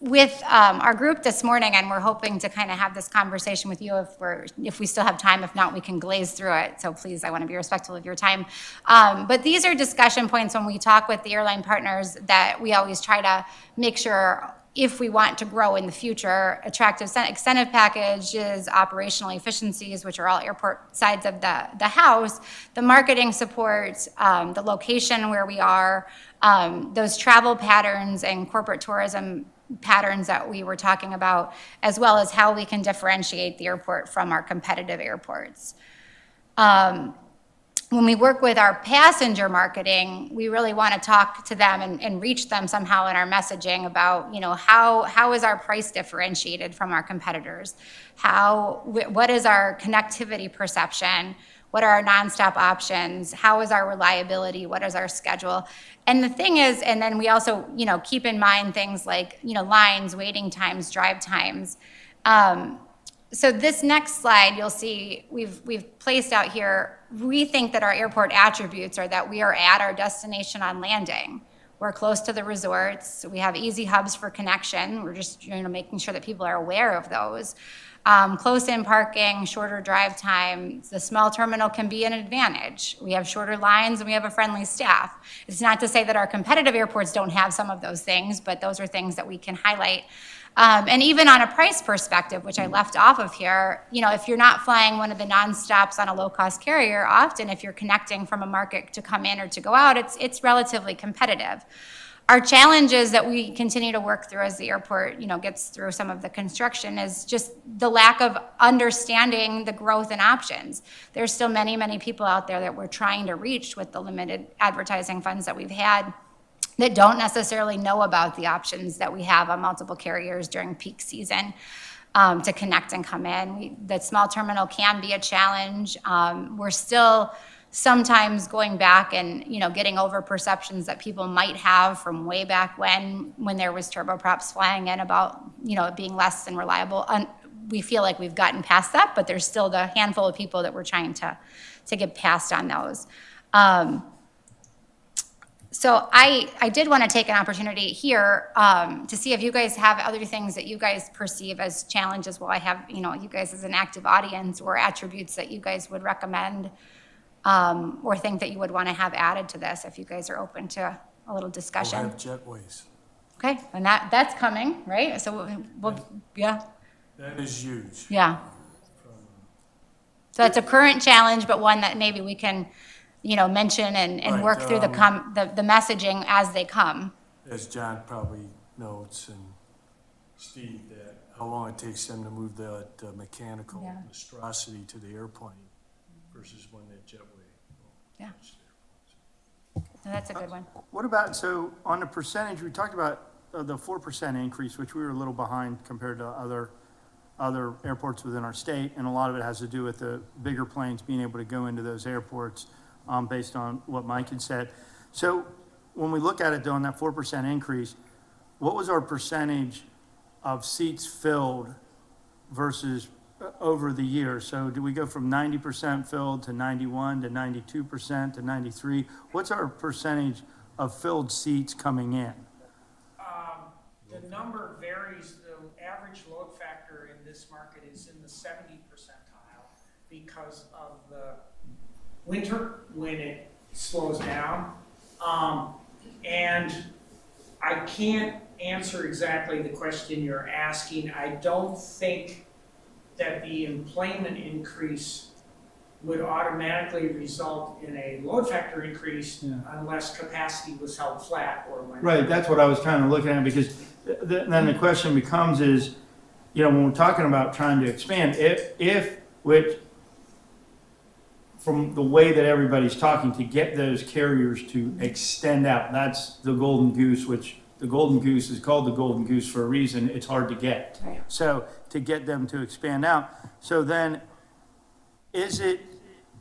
with our group this morning, and we're hoping to kind of have this conversation with you if we still have time. If not, we can glaze through it. So please, I want to be respectful of your time. But these are discussion points when we talk with the airline partners that we always try to make sure, if we want to grow in the future, attractive incentive packages, operational efficiencies, which are all airport sides of the house, the marketing support, the location where we are, those travel patterns and corporate tourism patterns that we were talking about, as well as how we can differentiate the airport from our competitive airports. When we work with our passenger marketing, we really want to talk to them and reach them somehow in our messaging about, how is our price differentiated from our competitors? What is our connectivity perception? What are our nonstop options? How is our reliability? What is our schedule? And the thing is, and then we also, keep in mind things like, lines, waiting times, drive times. So this next slide, you'll see we've placed out here, we think that our airport attributes are that we are at our destination on landing. We're close to the resorts. We have easy hubs for connection. We're just, making sure that people are aware of those. Close-in parking, shorter drive time. The small terminal can be an advantage. We have shorter lines and we have a friendly staff. It's not to say that our competitive airports don't have some of those things, but those are things that we can highlight. And even on a price perspective, which I left off of here, if you're not flying one of the nonstops on a low-cost carrier, often if you're connecting from a market to come in or to go out, it's relatively competitive. Our challenges that we continue to work through as the airport, gets through some of the construction is just the lack of understanding the growth and options. There's still many, many people out there that we're trying to reach with the limited advertising funds that we've had that don't necessarily know about the options that we have on multiple carriers during peak season to connect and come in. The small terminal can be a challenge. We're still sometimes going back and, getting over perceptions that people might have from way back when there was turboprops flying in about, it being less than reliable. We feel like we've gotten past that, but there's still the handful of people that we're trying to get past on those. So I did want to take an opportunity here to see if you guys have other things that you guys perceive as challenges while I have, you guys as an active audience, or attributes that you guys would recommend or think that you would want to have added to this, if you guys are open to a little We'll discussion. have jetways. Okay, and that's coming, right? So yeah, That is huge. yeah. So it's a current challenge, but one that maybe we can, mention and Right, work through the messaging as they come. As John probably notes, and Steve, that how long it takes them to move that mechanical Yeah. monstrosity to the airplane versus when that jetway. Yeah. So that's a good one. What about, so on the percentage, we talked about the 4% increase, which we were a little behind compared to other airports within our state, and a lot of it has to do with the bigger planes being able to go into those airports based on what Mike had said. So when we look at it, though, on that 4% increase, what was our percentage of seats filled versus over the years? So do we go from 90% filled to 91 to 92% to 93? What's our percentage of filled seats coming in? The number varies. The average load factor in this market is in the 70 percentile because of the winter when it slows down. And I can't answer exactly the question you're asking. I don't think that the employment increase would automatically result in a load factor increase unless capacity was held flat or went. Right, that's what I was trying to look at, because then the question becomes is, when we're talking about trying to expand, which, from the way that everybody's talking, to get those carriers to extend out, that's the golden goose, which the golden goose is called the golden goose for a reason. It's hard to get. Right. So to get them to expand out. So then, is it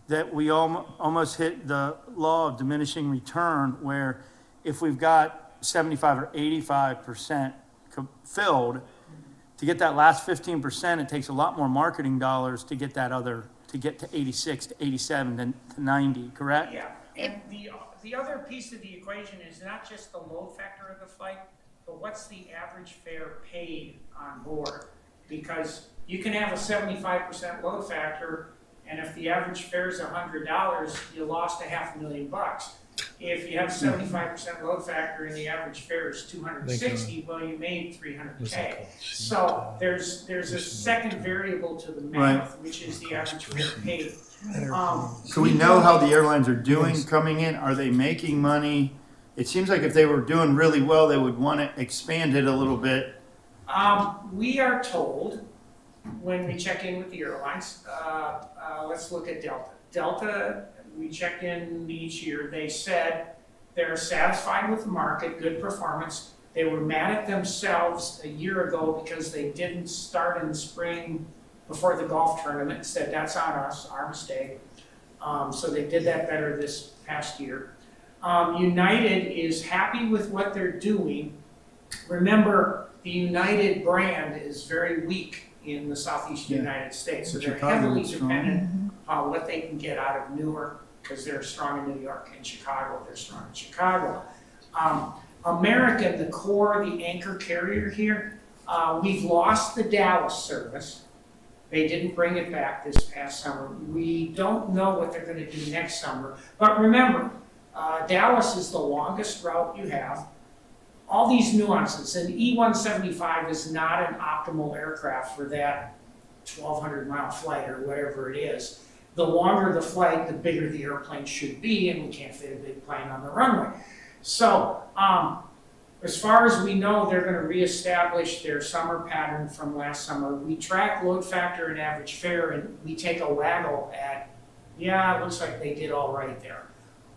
that we almost hit the law of diminishing return, where if we've got 75 or 85% filled, to get that last 15%, it takes a lot more marketing dollars to get to get to 86 to 87 than to 90, correct? Yeah, and the other piece of the equation is not just the load factor of the flight, but what's the average fare paid on board? Because you can have a 75% load factor, and if the average fare is $100, you lost $500,000. If you have 75% load factor and the average fare is $260, well, you made $300K. So there's a second variable to the math, which is the average fare paid. So we know how the airlines are doing coming in. Are they making money? It seems like if they were doing really well, they would want to expand it a little bit. We are told when we check in with the airlines, let's look at Delta. Delta, we check in each year, they said they're satisfied with the market, good performance. They were mad at themselves a year ago because they didn't start in the spring before the golf tournament, said that's on us, our mistake. So they did that better this past year. United is happy with what they're doing. Remember, the United brand is very weak in the Southeast United States, so they're heavily dependent on what they can get out of Newark, because they're strong in New York, and Chicago, they're strong in Chicago. American, the core, the anchor carrier here, we've lost the Dallas service. They didn't bring it back this past summer. We don't know what they're going to do next summer. But remember, Dallas is the longest route you have. all these nuances, and E-175 is not an optimal aircraft for that 1,200-mile flight or whatever it is. The longer the flight, the bigger the airplane should be, and we can't fit a big plane on the runway. So, as far as we know, they're going to reestablish their summer pattern from last summer. We track load factor and average fare, and we take a waggle at, yeah, it looks like they did all right there.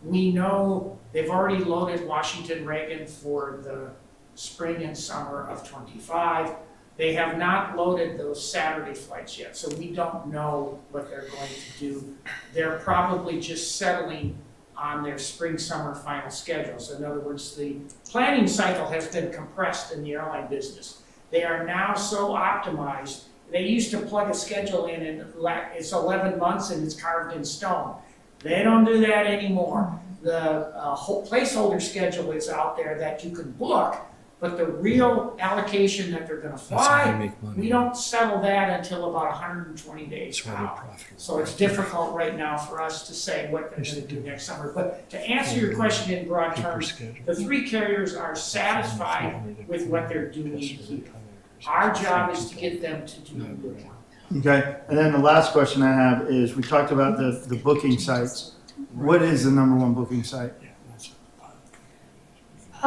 We know they've already loaded Washington Reagan for the spring and summer of '25. They have not loaded those Saturday flights yet, so we don't know what they're going to do. They're probably just settling on their spring-summer final schedule. So in other words, the planning cycle has been compressed in the airline business. They are now so optimized. They used to plug a schedule in and it's 11 months and it's carved in stone. They don't do that anymore. The whole placeholder schedule is out there that you can book, but the real allocation that they're gonna fly, we don't settle that until about 120 days out. So it's difficult right now for us to say what they're gonna do next summer. But to answer your question in broad terms, the three carriers are satisfied with what they're doing here. Our job is to get them to do more. Okay, and then the last question I have is, we talked about the booking sites. What is the number one booking site?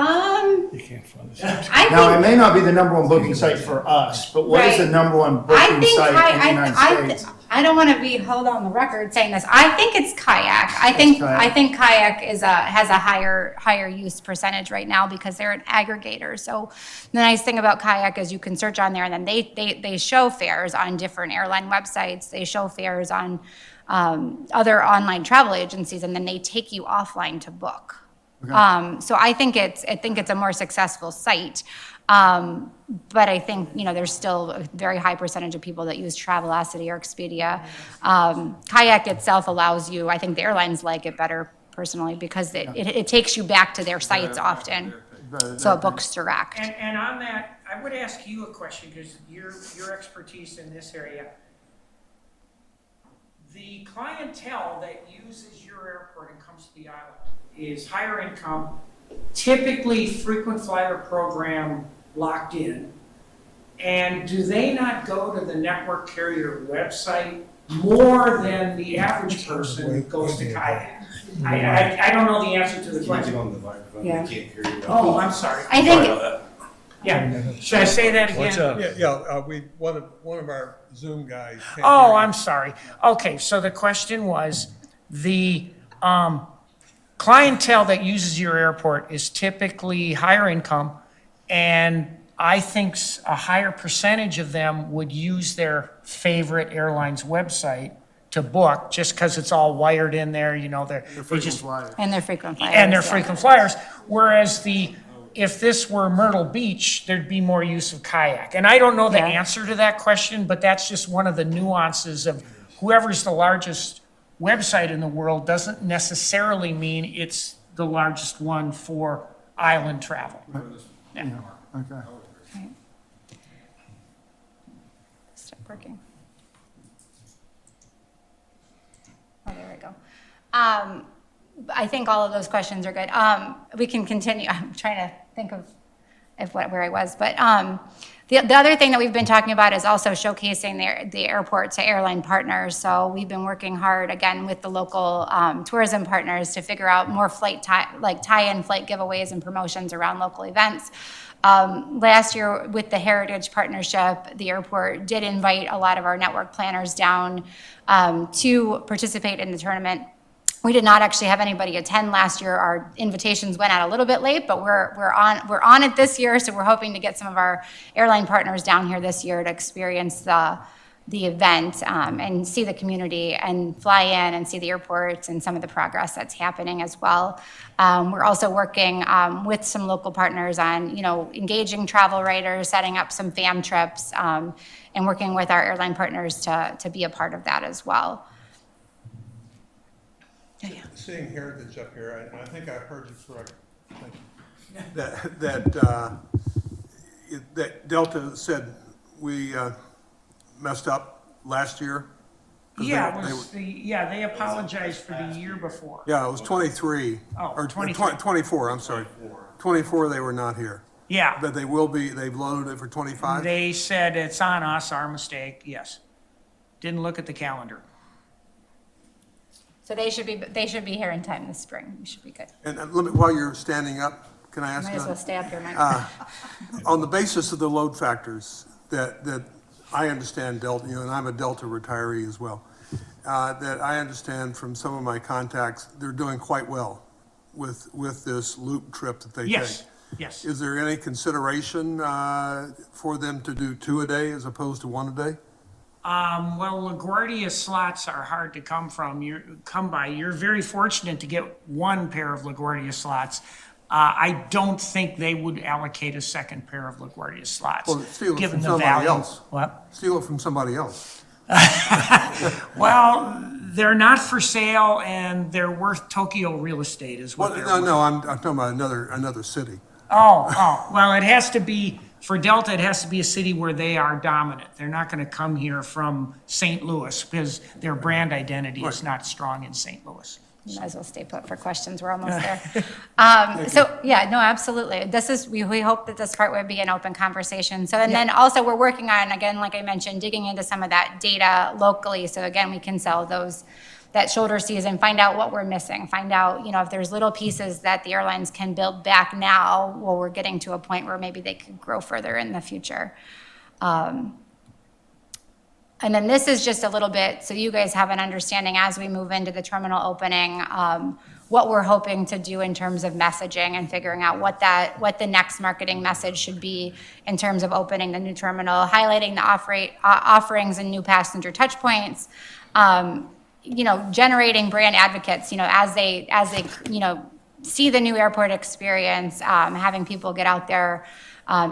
I Now, it think, may not be the number one booking site for us, but what is the Right. number one I booking think, site in the United States? I don't want to be held on the record saying this. I think it's kayak. I think kayak has a higher use percentage right now because they're an aggregator. So the nice thing about kayak is you can search on there, and then they show fares on different airline websites. They show fares on other online travel agencies, and then they take you offline to book. So I think it's a more successful site. But I think, there's still a very high percentage of people that use Travelocity or Expedia. Kayak itself allows you, I think the airlines like it better personally because it takes you back to their sites often. So it books direct. And on that, I would ask you a question because your expertise in this area. The clientele that uses your airport and comes to the island is higher income, typically frequent flyer program locked in. And do they not go to the network carrier website more than the average person who goes to kayak? I don't know the answer to the question. on the microphone, Yeah. they can't hear you. Oh, I'm sorry. I think, Yeah, should I say that again? What's up? One of our Zoom guys. can't Oh, hear you. I'm sorry. Okay, so the question was, the clientele that uses your airport is typically higher income, and I think a higher percentage of them would use their favorite airline's website to book, just because it's all wired in there, they just, and they're frequent flyers. and they're yeah. frequent flyers. Whereas if this were Myrtle Beach, there'd be more use of kayak. And I don't know the Yeah. answer to that question, but that's just one of the nuances of whoever's the largest website in the world doesn't necessarily mean it's the largest one for island travel. Yeah. Okay. Right. Stop working. Oh, there we go. I think all of those questions are good. We can continue. I'm trying to think of where I was, but the other thing that we've been talking about is also showcasing the airport to airline partners. So we've been working hard again with the local tourism partners to figure out more tie-in flight giveaways and promotions around local events. Last year with the Heritage Partnership, the airport did invite a lot of our network planners down to participate in the tournament. We did not actually have anybody attend last year. Our invitations went out a little bit late, but we're on it this year. So we're hoping to get some of our airline partners down here this year to experience the event and see the community and fly in and see the airports and some of the progress that's happening as well. We're also working with some local partners on, engaging travel writers, setting up some fam trips, and working with our airline partners to be a part of that as well. Seeing Heritage up here, I think I heard you correctly. Thank you. that Delta said we messed up last year? 'Cause they apologized for the year before. Yeah, it was 23. Oh, Or 23. 24, I'm sorry. 24, they were not here. Yeah, That they've loaded it for 25? they said it's on us, our mistake, yes. Didn't look at the calendar. So they should be here in time this spring. We should be good. And let me, while you're standing up, can I ask Might you? as well stay up here, Mike. On the basis of the load factors that I understand Delta, and I'm a Delta retiree as well, that I understand from some of my contacts, they're doing quite well with this loop trip that they take. Yes, yes. Is there any consideration for them to do 2 a day as opposed to 1 a day? Well, LaGuardia slots are hard to come by. You're very fortunate to get one pair of LaGuardia slots. I don't think they would allocate a second pair of LaGuardia slots. Well, steal it given from the somebody value. else. What? Steal it from somebody else. Well, they're not for sale and they're worth Tokyo real estate is what Well, they're no, worth. I'm talking about another city. Well, it has to be, for Delta, it has to be a city where they are dominant. They're not going to come here from St. Louis because their brand identity is not strong in St. Louis. You might as well stay put for questions. We're almost there. So, yeah, no, absolutely. We hope that this part would be an open conversation. So, and then also we're working on, again, like I mentioned, digging into some of that data locally. So again, we can sell that shoulder season, find out what we're missing, find out, if there's little pieces that the airlines can build back now, while we're getting to a point where maybe they could grow further in the future. And then this is just a little bit, so you guys have an understanding as we move into the terminal opening, what we're hoping to do in terms of messaging and figuring out what the next marketing message should be in terms of opening the new terminal, highlighting the offerings and new passenger touch points, generating brand advocates, as they see the new airport experience, having people get out there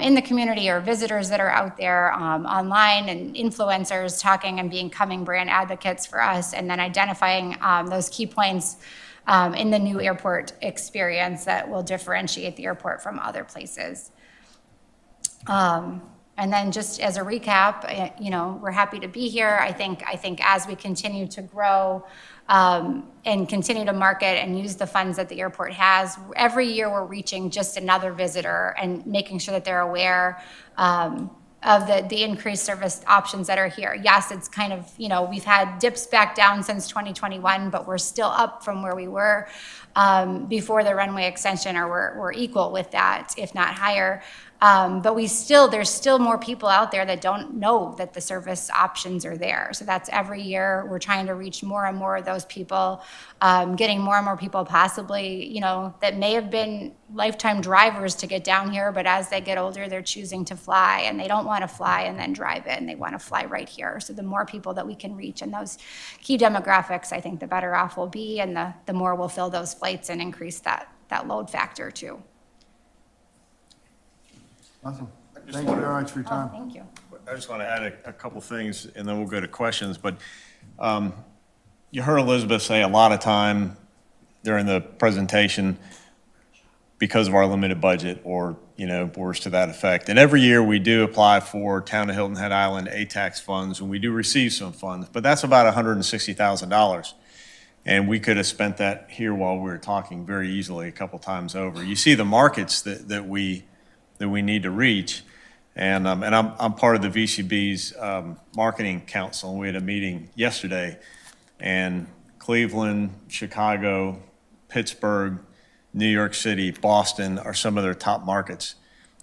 in the community or visitors that are out there online and influencers talking and becoming brand advocates for us, and then identifying those key points in the new airport experience that will differentiate the airport from other places. And then just as a recap, we're happy to be here. I think as we continue to grow and continue to market and use the funds that the airport has, every year we're reaching just another visitor and making sure that they're aware of the increased service options that are here. Yes, it's kind of, we've had dips back down since 2021, but we're still up from where we were before the runway extension, or we're equal with that, if not higher. But there's still more people out there that don't know that the service options are there. So that's every year we're trying to reach more and more of those people, getting more and more people possibly, that may have been lifetime drivers to get down here, but as they get older, they're choosing to fly, and they don't want to fly and then drive in. They want to fly right here. So the more people that we can reach in those key demographics, I think the better off we'll be, and the more we'll fill those flights and increase that load factor too. Awesome. Thank you very much for your time. Thank you. I just want to add a couple things, and then we'll go to questions. But you heard Elizabeth say a lot of time during the presentation, because of our limited budget, or words to that effect. And every year we do apply for Town of Hilton Head Island ATAX funds, and we do receive some funds, but that's about $160,000. And we could have spent that here while we were talking very easily a couple times over. You see the markets that we need to reach. And I'm part of the VCB's marketing council, and we had a meeting yesterday. And Cleveland, Chicago, Pittsburgh, New York City, Boston are some of their top markets.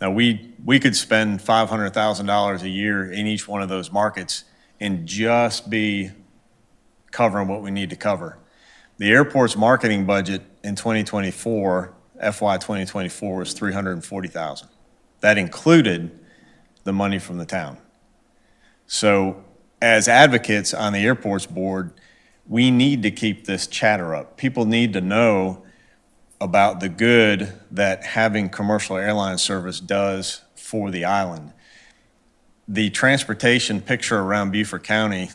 Now, we could spend $500,000 a year in each one of those markets and just be covering what we need to cover. The airport's marketing budget in 2024, FY 2024, was $340,000. That included the money from the town. So as advocates on the airport's board, we need to keep this chatter up. People need to know about the good that having commercial airline service does for the island. The transportation picture around Beaufort County,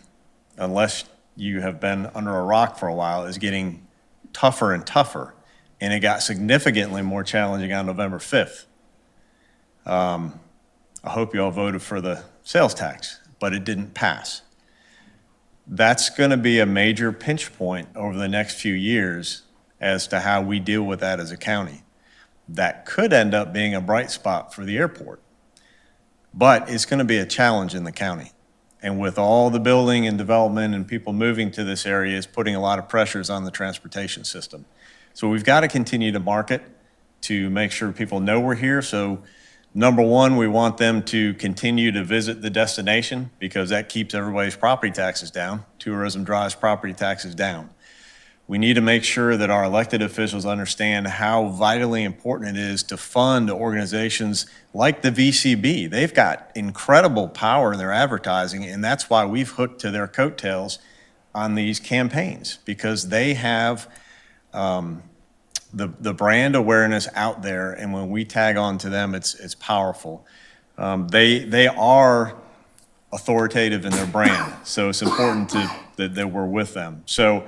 unless you have been under a rock for a while, is getting tougher and tougher. And it got significantly more challenging on November 5th. I hope you all voted for the sales tax, but it didn't pass. That's going to be a major pinch point over the next few years as to how we deal with that as a county. that could end up being a bright spot for the airport. But it's going to be a challenge in the county. And with all the building and development and people moving to this area, it's putting a lot of pressures on the transportation system. So we've got to continue to market to make sure people know we're here. So number one, we want them to continue to visit the destination because that keeps everybody's property taxes down. Tourism drives property taxes down. We need to make sure that our elected officials understand how vitally important it is to fund organizations like the VCB. They've got incredible power in their advertising, and that's why we've hooked to their coattails on these campaigns, because they have the brand awareness out there, and when we tag on to them, it's powerful. They are authoritative in their brand, so it's important that we're with them. So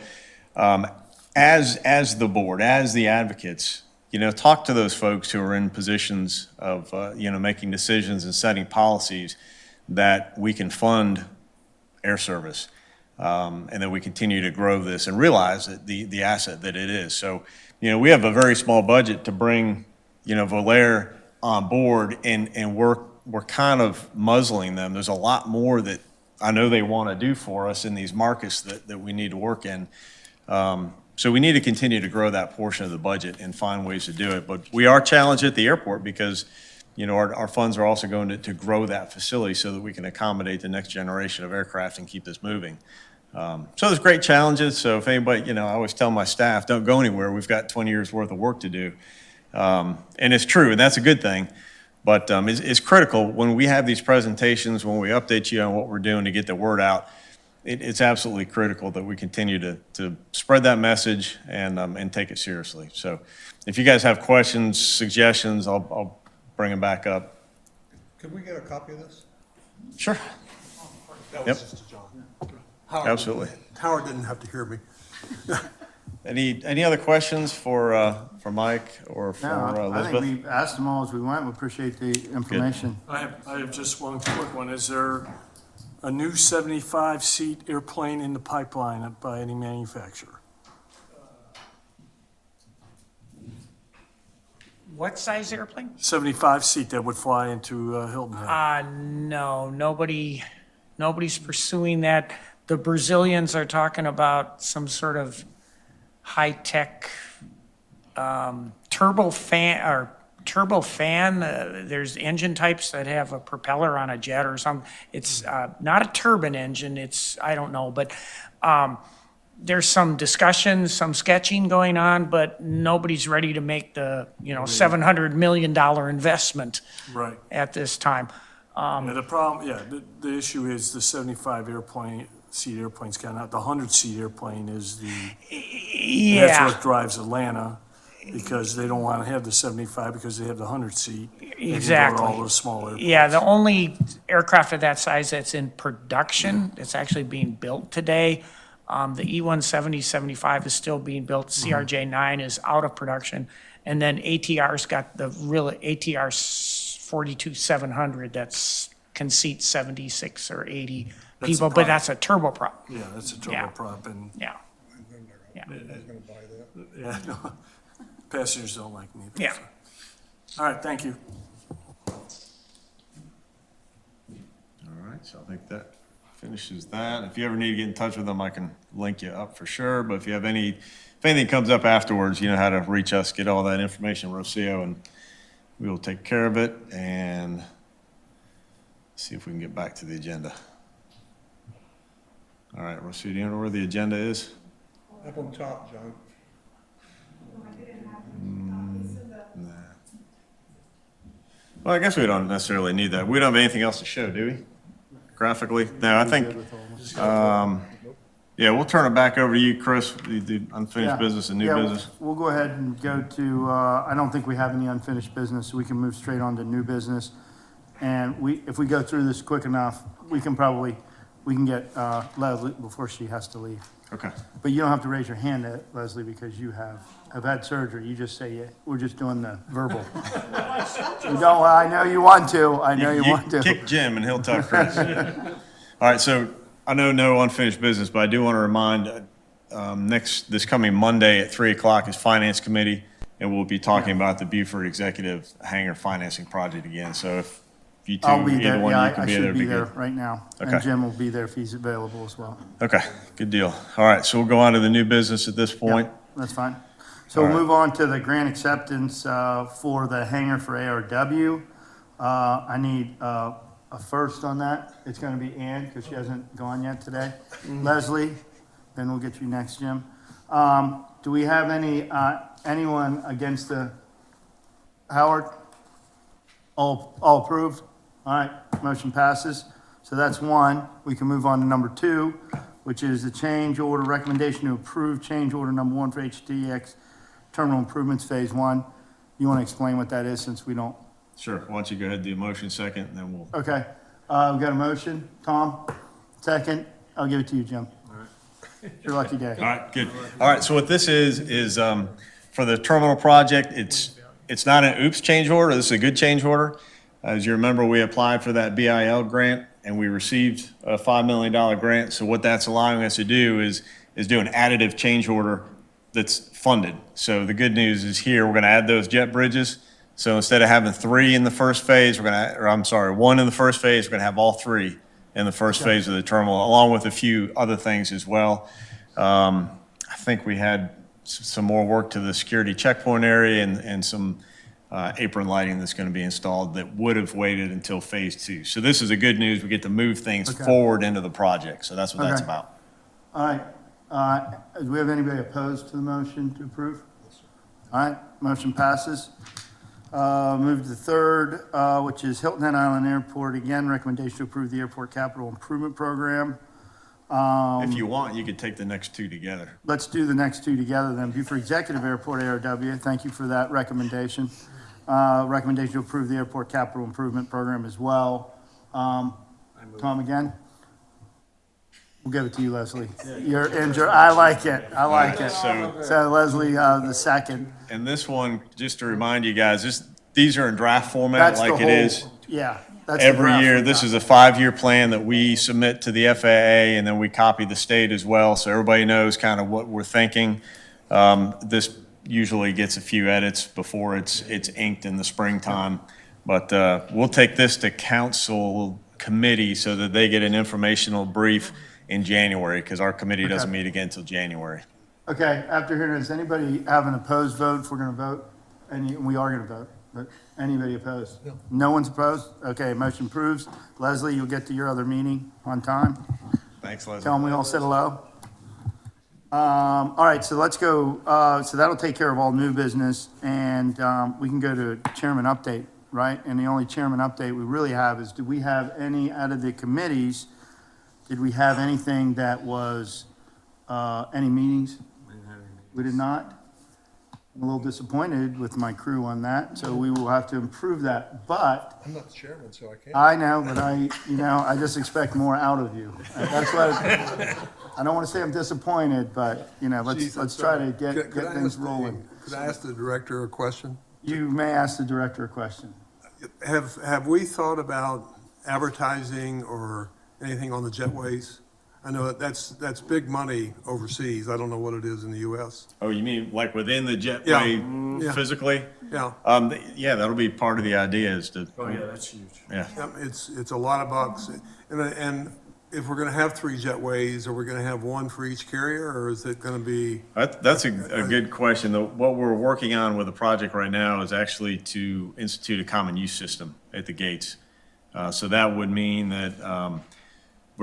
as the board, as the advocates, talk to those folks who are in positions of, making decisions and setting policies that we can fund air service, and that we continue to grow this and realize that the asset that it is. So, we have a very small budget to bring, Volair on board, and we're kind of muzzling them. There's a lot more that I know they want to do for us in these markets that we need to work in. So we need to continue to grow that portion of the budget and find ways to do it. But we are challenged at the airport because, our funds are also going to grow that facility so that we can accommodate the next generation of aircraft and keep this moving. So there's great challenges. So if anybody, I always tell my staff, don't go anywhere. We've got 20 years worth of work to do. And it's true, and that's a good thing. But it's critical when we have these presentations, when we update you on what we're doing to get the word out. It's absolutely critical that we continue to spread that message and take it seriously. So if you guys have questions, suggestions, I'll bring them back up. Could we get a copy of this? Sure. That Yep. was just a John. Howard, Absolutely. Howard didn't have to hear me. Any other questions for Mike or for No, I Elizabeth? think we asked them all as we went. We appreciate the information. I have just one quick one. Is there a new 75-seat airplane in the pipeline by any manufacturer? What size airplane? 75-seat that would fly into Hilton Head? No, nobody's pursuing that. The Brazilians are talking about some sort of high-tech turbofan. There's engine types that have a propeller on a jet or something. It's not a turbine engine. I don't know, but there's some discussion, some sketching going on, but nobody's ready to make the $700 million investment Right. at this time. Yeah, the problem, the issue is the 75-seat airplane's kind of, the 100-seat airplane is that's Yeah, what drives Atlanta, because they don't want to have the 75 because they have the 100-seat. exactly. All those small airplanes. Yeah, the only aircraft of that size that's in production, that's actually being built today, the E-170, 75 is still being built. CRJ-9 is out of production. And then ATR's got the real ATR 42-700 that's can seat 76 or 80 That's a people, but prop. that's a turboprop. Yeah, that's a Yeah. turboprop, and, Yeah, I was gonna buy that. yeah, no, passengers don't like me. yeah. All right, thank you. All right, so I think that finishes that. If you ever need to get in touch with them, I can link you up for sure. But if anything comes up afterwards, you know how to reach us, get all that information, Rocio, and we will take care of it and see if we can get back to the agenda. All right, Rocio, do you know where the agenda is? Up on top, John. Nah. Well, I guess we don't necessarily need that. We don't have anything else to show, do we? Graphically? No, I think, yeah, we'll turn it back over to you, Chris, the unfinished Yeah. business and new Yeah, business. We'll go ahead and go to, I don't think we have any unfinished business, so we can move straight on to new business. And if we go through this quick enough, we can get Leslie before she has to leave. Okay. But you don't have to raise your hand, Leslie, because you have had surgery. You just say, yeah, we're just doing the verbal. You don't, I know you want to. I know you want to. Kick Jim and he'll talk Chris. All right, so I know no unfinished business, but I do want to remind, this coming Monday at 3 o'clock is Finance Committee. and we'll be talking about the Beaufort Executive Hangar Financing Project again. So if you two, I'll be either there, one yeah, of you can I be there, should it'd be be there good. right now. And Okay. Jim will be there if he's available as well. Okay, good deal. All right, so we'll go on to the new business at this point. That's fine. So we'll move on to the grant acceptance for the hangar for ARW. I need a first on that. It's going to be Ann, because she hasn't gone yet today. Leslie, then we'll get you next, Jim. Do we have anyone against the, Howard? All approved? All right, motion passes. So that's one. We can move on to number two, which is the change order, recommendation to approve change order number one for HDX Terminal Improvements Phase 1. You want to explain what that is, since we don't? Sure, why don't you go ahead and do a motion second, and then we'll, Okay, we got a motion. Tom, second. I'll give it to you, Jim. All right. It's your lucky day. all right, good. All right, so what this is for the terminal project, it's not an oops change order, this is a good change order. As you remember, we applied for that BIL grant, and we received a $5 million grant. So what that's allowing us to do is do an additive change order that's funded. So the good news is here, we're gonna add those jet bridges. So instead of having three in the first phase, one in the first phase, we're gonna have all three in the first phase of the terminal, along with a few other things as well. I think we had some more work to the security checkpoint area and some apron lighting that's going to be installed that would have waited until phase 2. So this is a good news. We get to move things forward into the project. So that's what that's Okay. about. All right, do we have anybody opposed to the motion to approve? All right, motion passes. Move to the third, which is Hilton Head Island Airport. Again, recommendation to approve the Airport Capital Improvement Program. If you want, you could take the next two together. Let's do the next two together then. Beaufort Executive Airport, ARW, thank you for that recommendation. Recommendation to approve the Airport Capital Improvement Program as well. Tom again? We'll give it to you, Leslie. I like it. So Leslie, the second. And this one, just to remind you guys, these are in draft format That's the like it whole- is. Yeah. that's the Every draft year, we this got. is a 5-year plan that we submit to the FAA, and then we copy the state as well, so everybody knows kind of what we're thinking. This usually gets a few edits before it's inked in the springtime, but we'll take this to council committee so that they get an informational brief in January, because our committee doesn't meet again until January. Okay, after hearing this, anybody have an opposed vote if we're going to vote? We are going to vote, but anybody opposed? No one's opposed? Okay, motion approves. Leslie, you'll get to your other meeting on time. Thanks, Leslie. Tell them we all said hello. All right, so let's go, so that'll take care of all new business, and we can go to chairman update, right? And the only chairman update we really have is, do we have any out of the committees, did we have anything that was, any meetings? We did not? I'm a little disappointed with my crew on that, so we will have to improve that, but I'm not the chairman, so I can't. I know, but I just expect more out of you. That's what, I don't want to say I'm disappointed, but, Geez, I'm let's try to sorry. get Could I things ask the- rolling. Could I ask the director a question? You may ask the director a question. Have we thought about advertising or anything on the jetways? I know that's big money overseas. I don't know what it is in the US. Oh, you mean like within the Yeah. jetway physically? Yeah, Yeah, that'll be part of the idea is to, Oh, yeah, that's huge. yeah. it's a lot of bucks. And if we're gonna have 3 jetways, are we gonna have one for each carrier, or is it gonna be? That's a good question. What we're working on with the project right now is actually to institute a common use system at the gates. So that would mean that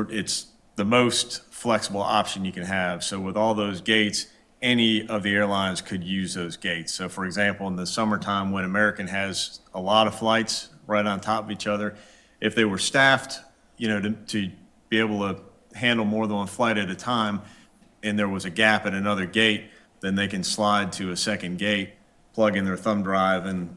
it's the most flexible option you can have. So with all those gates, any of the airlines could use those gates. So for example, in the summertime when American has a lot of flights right on top of each other, if they were staffed, to be able to handle more than one flight at a time, and there was a gap at another gate, then they can slide to a second gate, plug in their thumb drive, and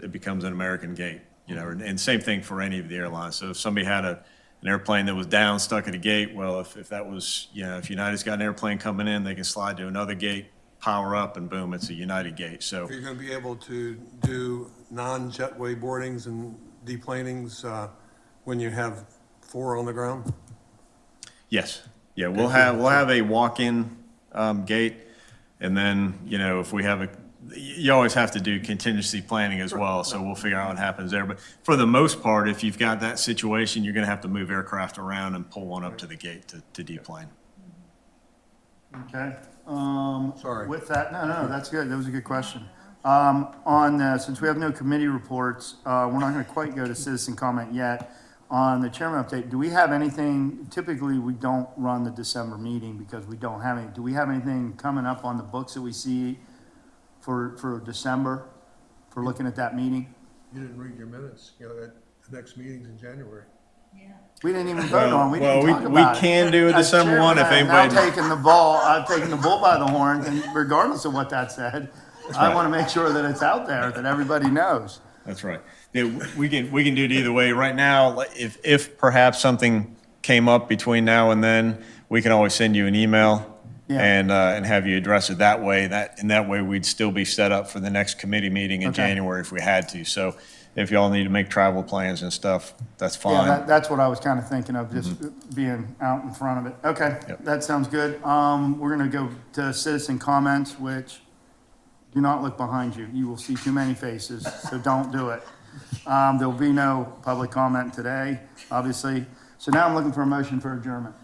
it becomes an American gate. And same thing for any of the airlines. So if somebody had an airplane that was down, stuck at a gate, well, if that was, if United's got an airplane coming in, they can slide to another gate, power up, and boom, it's a United gate. So Are you gonna be able to do non-jetway boardings and deplanings when you have 4 on the ground? yes, yeah, we'll have a walk-in gate, and then if we have you always have to do contingency planning as well, so we'll figure out what happens there. But for the most part, if you've got that situation, you're gonna have to move aircraft around and pull one up to the gate to deplane. Okay. Sorry. With that, no, that's good. That was a good question. Since we have no committee reports, we're not going to quite go to citizen comment yet. On the chairman update, do we have anything, typically we don't run the December meeting because we don't have any. Do we have anything coming up on the books that we see for December, for looking at that meeting? You didn't read your minutes, the next meeting's in January. We didn't even vote on, we didn't Well, talk about it. we can do a As December one if chairman, I've anybody. I've taken the bull by the horns, and regardless of what that said, I want to make sure that it's out there, that everybody knows. That's right. Yeah, we can do it either way. Right now, like, if perhaps something came up between now and then, we can always send you an email Yeah. and have you address it that way. That way we'd still be set up for the next committee meeting in Okay. January if we had to. So if y'all need to make travel plans and stuff, that's Yeah, fine. that's what I was kind of thinking of, just being out in front of it. Okay, Yep. that sounds good. We're going to go to citizen comments, which, do not look behind you. You will see too many faces, so don't do it. There'll be no public comment today, obviously. So now I'm looking for a motion for adjournment.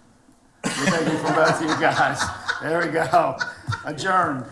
We're taking from both of you guys. There we go. Adjourned.